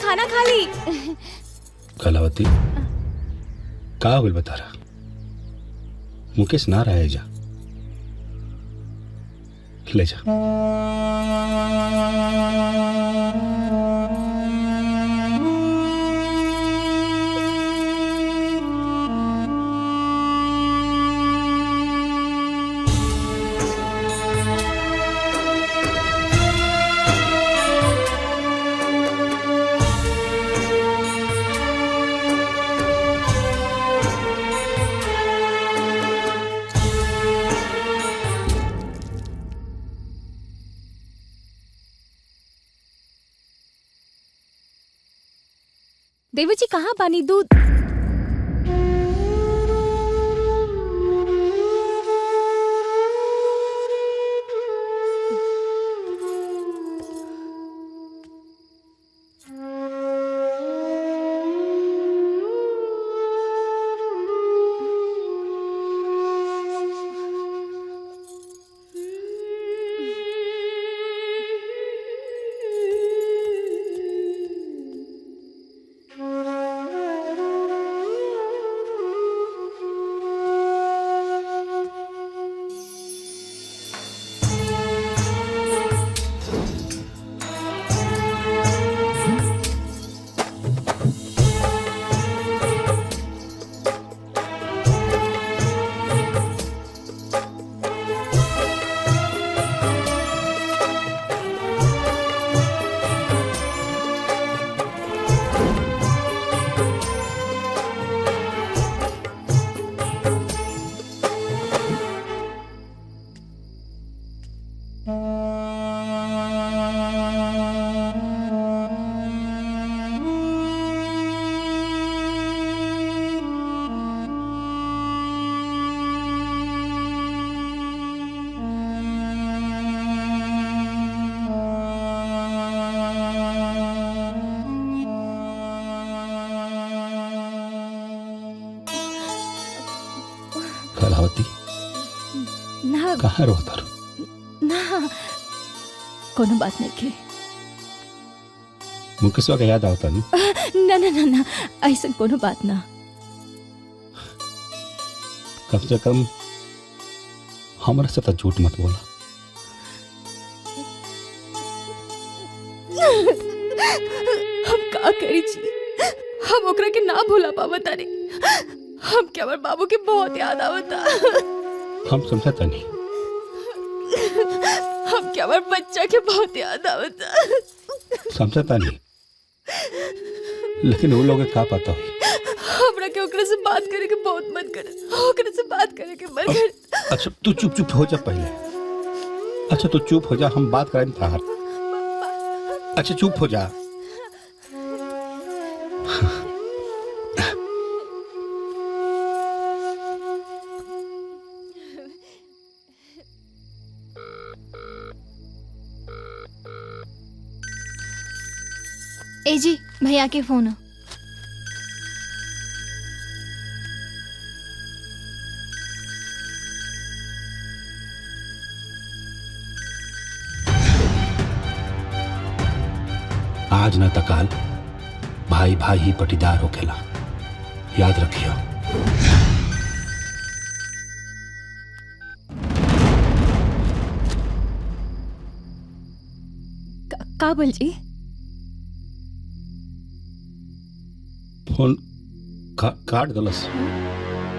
खाना खा ली। कलावती का हो गइल बता रहा? मुकेश ना रहा है जा, ले जा। देवी जी कहाँ बानी? दूध कलावती ना कहाँ रोता रो? ना कोनो बात नहीं के। मुकेशवा का याद आता नहीं? ना ना ना ना ऐसा कोनो बात ना। कम से कम हमारे साथ झूठ मत बोला। हम का करी जी? हम ओकरा के ना भूला पावा तारे। हम क्या हमारे बाबू की बहुत याद आवता। हम समझता नहीं। हम क्या हमारे बच्चा के बहुत याद आवता। समझता नहीं, लेकिन वो लोग का पता हुई। हमरा के ओकरा से बात करे के बहुत मन करे। ओकरा से बात करे के मन करे। अच्छा तू चुप चुप हो जा पहले। अच्छा तू चुप हो जा, हम बात करें ताहर। अच्छा चुप हो जा। ए जी भैया के फोन। आज न तकाल भाई भाई ही पटीदार होकेला, याद रखियो। का बोल जी? फोन काट दलस।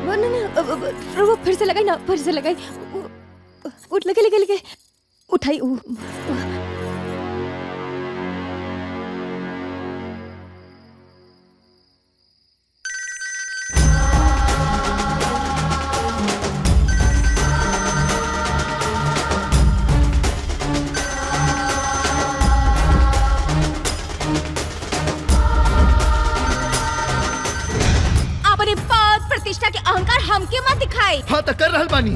ना ना वो फिर से लगाई ना, फिर से लगाई। उठ लगे लगे लगे उठाई। प्रतिष्ठा के अहंकार हमके मत दिखाई। हाँ तो कर रहल बानी।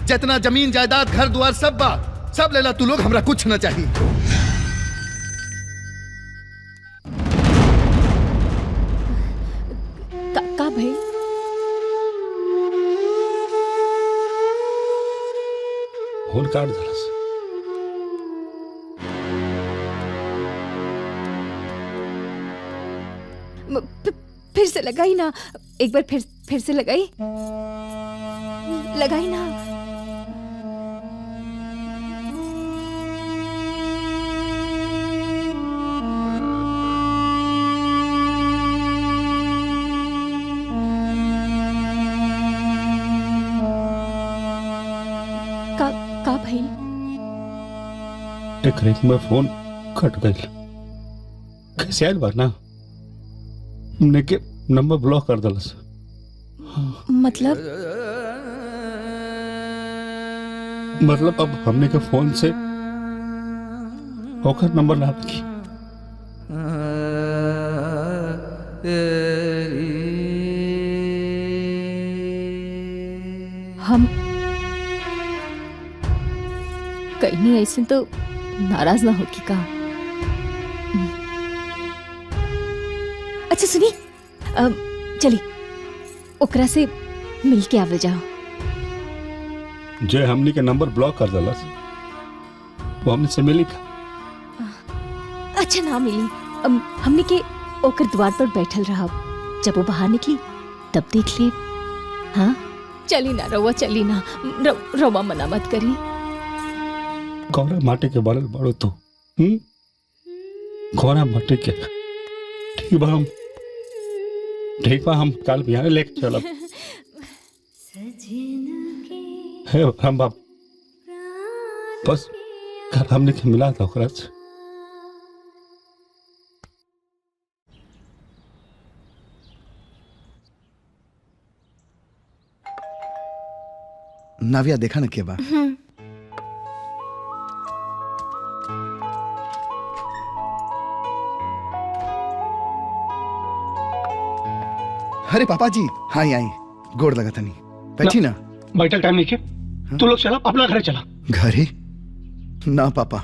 जितना जमीन जायदाद घर द्वार सब बा, सब लेला तू लोग, हमरा कुछ न चाहिए। का भाई? फोन काट दलस। फिर से लगाई ना, एक बार फिर से लगाई ना। का भाई? एक रिंग में फोन कट गई। कैसे आयल बार ना हमने के नंबर ब्लॉक कर दलस। मतलब अब हमने के फोन से होकर नंबर ना की। हम कहीं नहीं ऐसे तो नाराज ना होगी का? अच्छा सुनी, चली ओकरा से मिल के आवे जाओ। जे हमने के नंबर ब्लॉक कर दलस वो हमने से मिली का? अच्छा ना मिली, हमने के ओकर द्वार पर बैठल रहा, जब वो बाहर निकली तब देख ले। हाँ चली ना रवा, चली ना, रवा मना मत करी। गौरा माटी के बनल बड़ो तू, गौरा माटी के। ठीक बा हम कल बिहार लेके चलब। हे राम बाप, बस कल हमने के मिला था ओकरा से। नाविया देखा ना के बा? अरे पापा जी, हाँ आई गोड़ लगा था नहीं, बैठी ना। बैठक टाइम नहीं के, तू लोग चला अपना घर चला। घर ही ना पापा,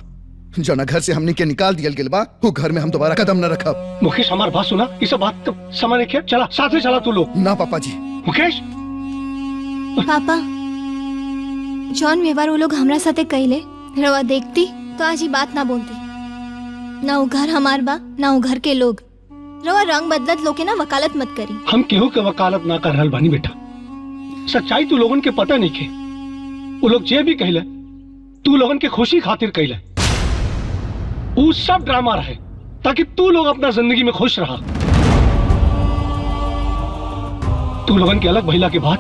जो ना घर से हमने के निकाल दिया गेल बा, वो घर में हम दोबारा कदम न रखब। मुकेश हमार बात सुना, इस बात तो समझ के चला, साथ में चला तू लोग। ना पापा जी। मुकेश पापा, जॉन व्यवहार वो लोग हमरा साथे कइले, रवा देखती तो आज ही बात ना बोलती। ना वो घर हमार बा, ना वो घर के लोग। रवा रंग बदलत लोग के ना वकालत मत करी। हम केहू के वकालत ना कर रहल बानी बेटा, सच्चाई तू लोगन के पता नहीं के। वो लोग जे भी कहले तू लोगन के खुशी खातिर कहले, वो सब ड्रामा रहे ताकि तू लोग अपना जिंदगी में खुश रहा। तू लोगन के अलग भइला के बाद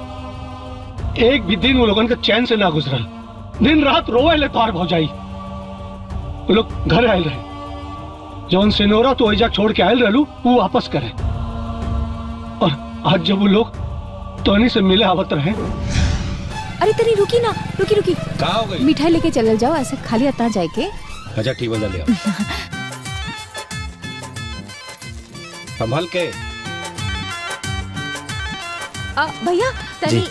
एक भी दिन वो लोगन के चैन से ना गुजरल, दिन रात रोए ले तार भौजाई। वो लोग घर आयल रहे, जौन सिनोरा तो ऐजा छोड़ के आयल रहलू वो वापस करे, और आज जब वो लोग तोनी से मिले आवत रहे। अरे तेरी रुकी ना, रुकी कहाँ हो गई? मिठाई लेके चलल जाओ, ऐसे खाली अता जाए के। अच्छा ठीक बजा लिया। संभल के। भैया तनी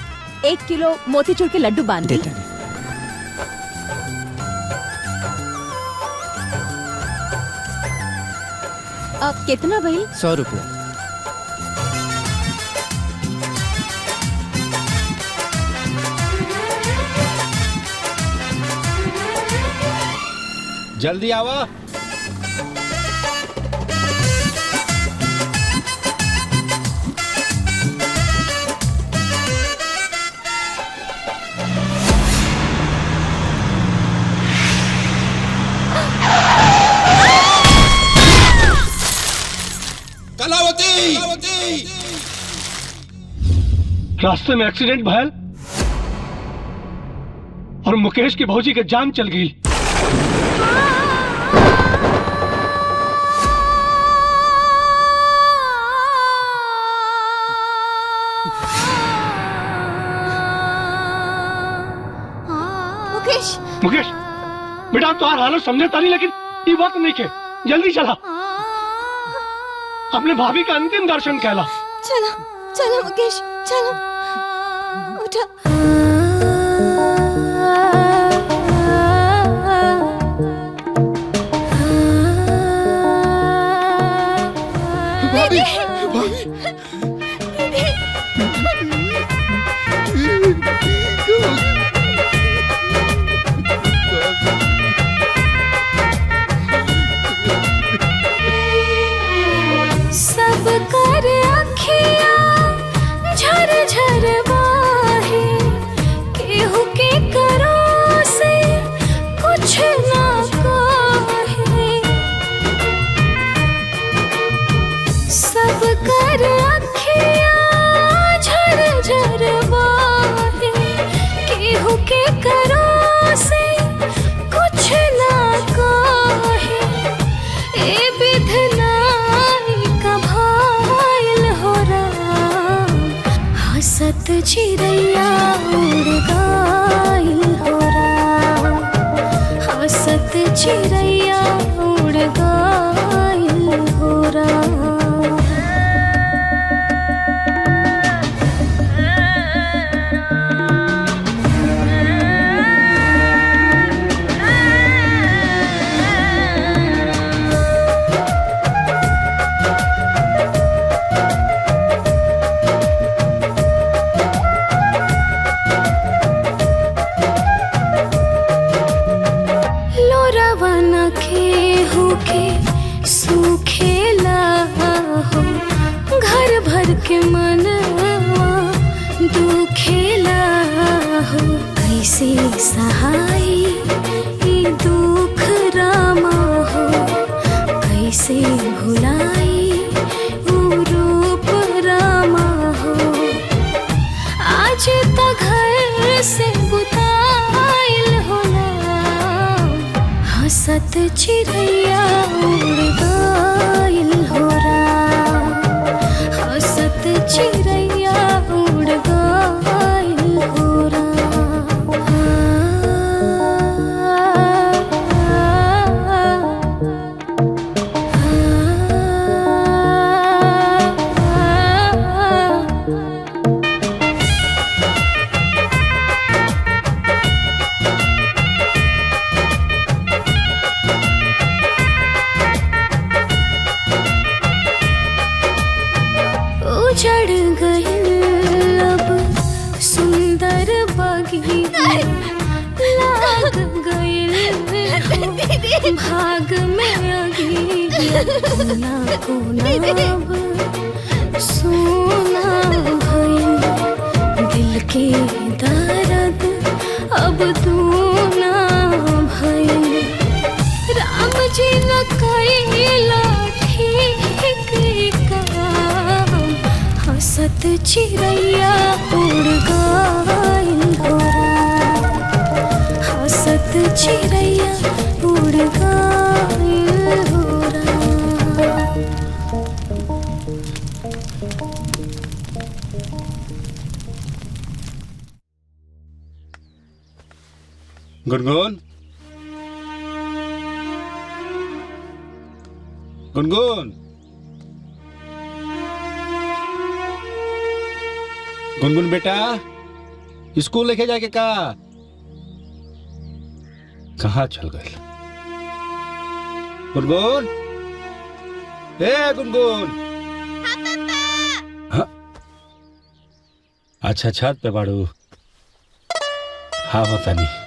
1 किलो मोतीचूर के लड्डू बांध दे। कितना भाई? 100 रुपये। जल्दी आवा। रास्ते में एक्सीडेंट भयल और मुकेश की भौजी के जान चल गई। मुकेश बेटा तुम्हारा हालत समझे तारी, लेकिन ये वक्त नहीं के, जल्दी चला, अपने भाभी का अंतिम दर्शन कहला। चलो चलो मुकेश, चलो उठा। भाभी, सब कर आँखें हंसत चिड़ैया उड़ गइल हो राम, हंसत चिड़ैया उड़ गइल हो राम। के मनवा दुखेला हो, कैसे सहाय ई दुख रामा हो, कैसे भुलाई ऊ रूप रामा हो। आज त घर से बुताइल होला, हंसत चिड़ैया उड़ गइल हो राम, हंसत चिड़ैया उड़ गइल हो राम। उजड़ गइल अब सुंदर बगिया, लाग गइल हो भाग में अगिया, कोना कोना अब सोना भइल, दिल के दर्द अब दूना भइल। राम जी न कइला ठीक काम, हंसत चिड़ैया उड़ गइल हो राम, हंसत चिड़ैया उड़ गइल हो राम। गुनगुन, गुनगुन, गुनगुन बेटा, स्कूल लेके जाके का कहाँ चल गए? गुनगुन, ए गुनगुन। हाँ? अच्छा छत पे बाड़ू। हाँ होता नहीं।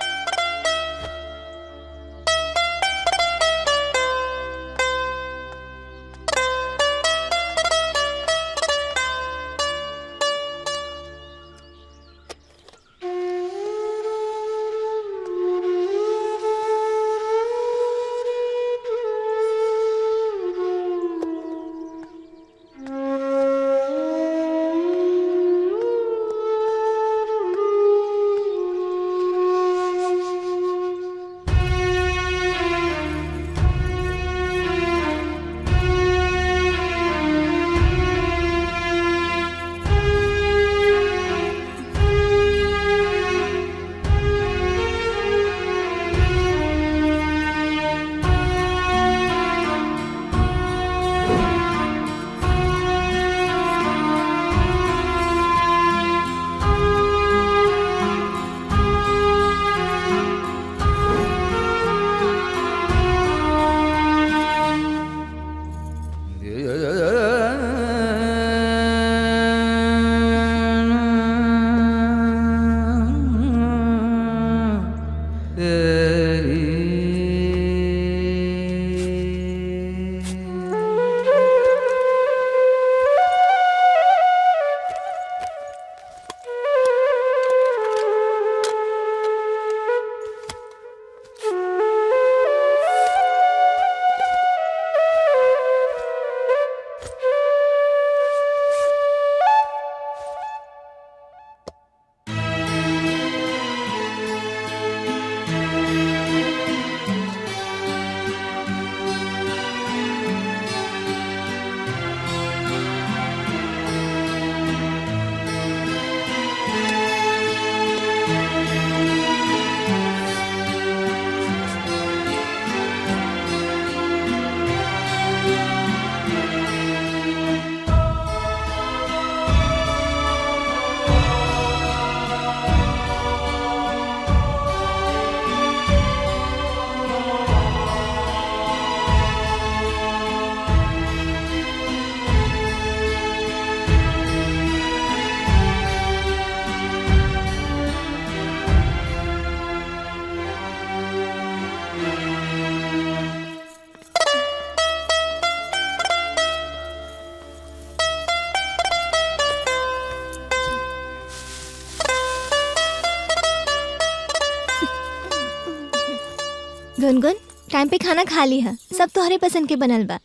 गुनगुन टाइम पे खाना खा ली है, सब तोहरे पसंद के बनल बा।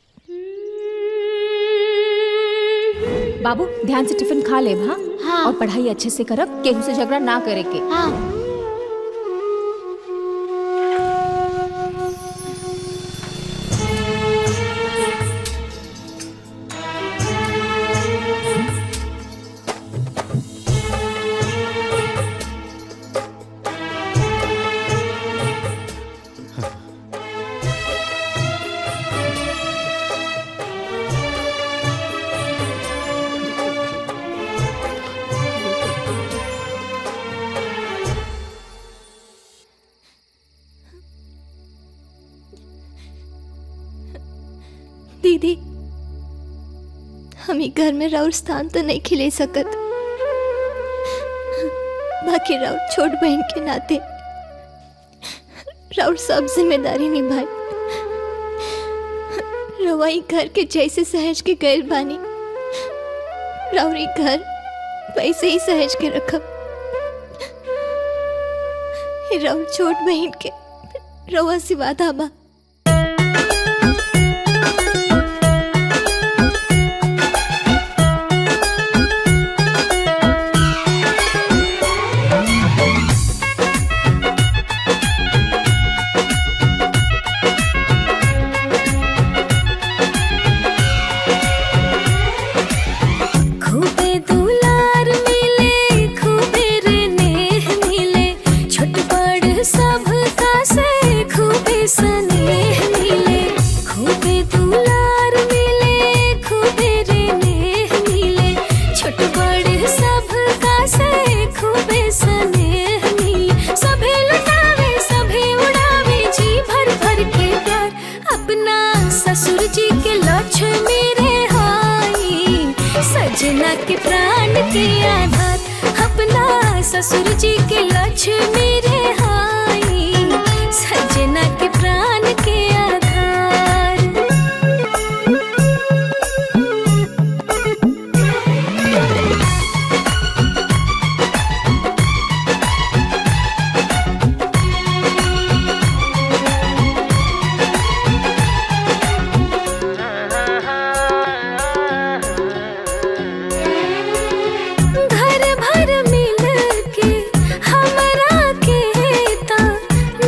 बाबू ध्यान से टिफिन खा ले हाँ? हाँ। और पढ़ाई अच्छे से करब, केहू से झगड़ा ना करे के। हाँ। दीदी हम घर में राउर स्थान तो नहीं खिले सकत, बाकी राउर छोट बहन के नाते राउर सब जिम्मेदारी निभाई। रवाई घर के जैसे सहज के गैर बानी, राउरी घर वैसे ही सहज के रखब। राउर छोट बहन के रवा से वादा बा। सजना के प्राण के आधार, अपना ससुर जी के लक्ष्मी रे हाई, सजना के प्राण के आधार।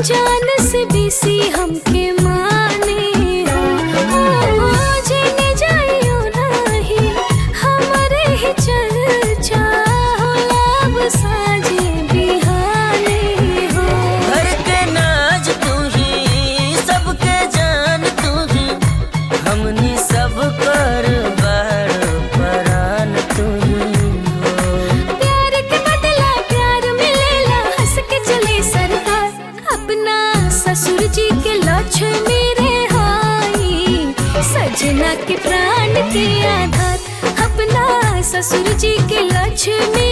जान से बेसी हमके माने हो, जेने जाइयो नाही हमारे ही चर्चा होला, अब साजे बिहाने हो। घर के नाज तू ही, सबके जान तू ही, हमनी सब कर बड़ परान तू ही हो। प्यार के बदला प्यार मिलेला, हंस के चले सरकार, अपना ससुर जी के लक्ष्मी रे हाई, सजना के प्राण के आधार, अपना ससुर जी के लक्ष्मी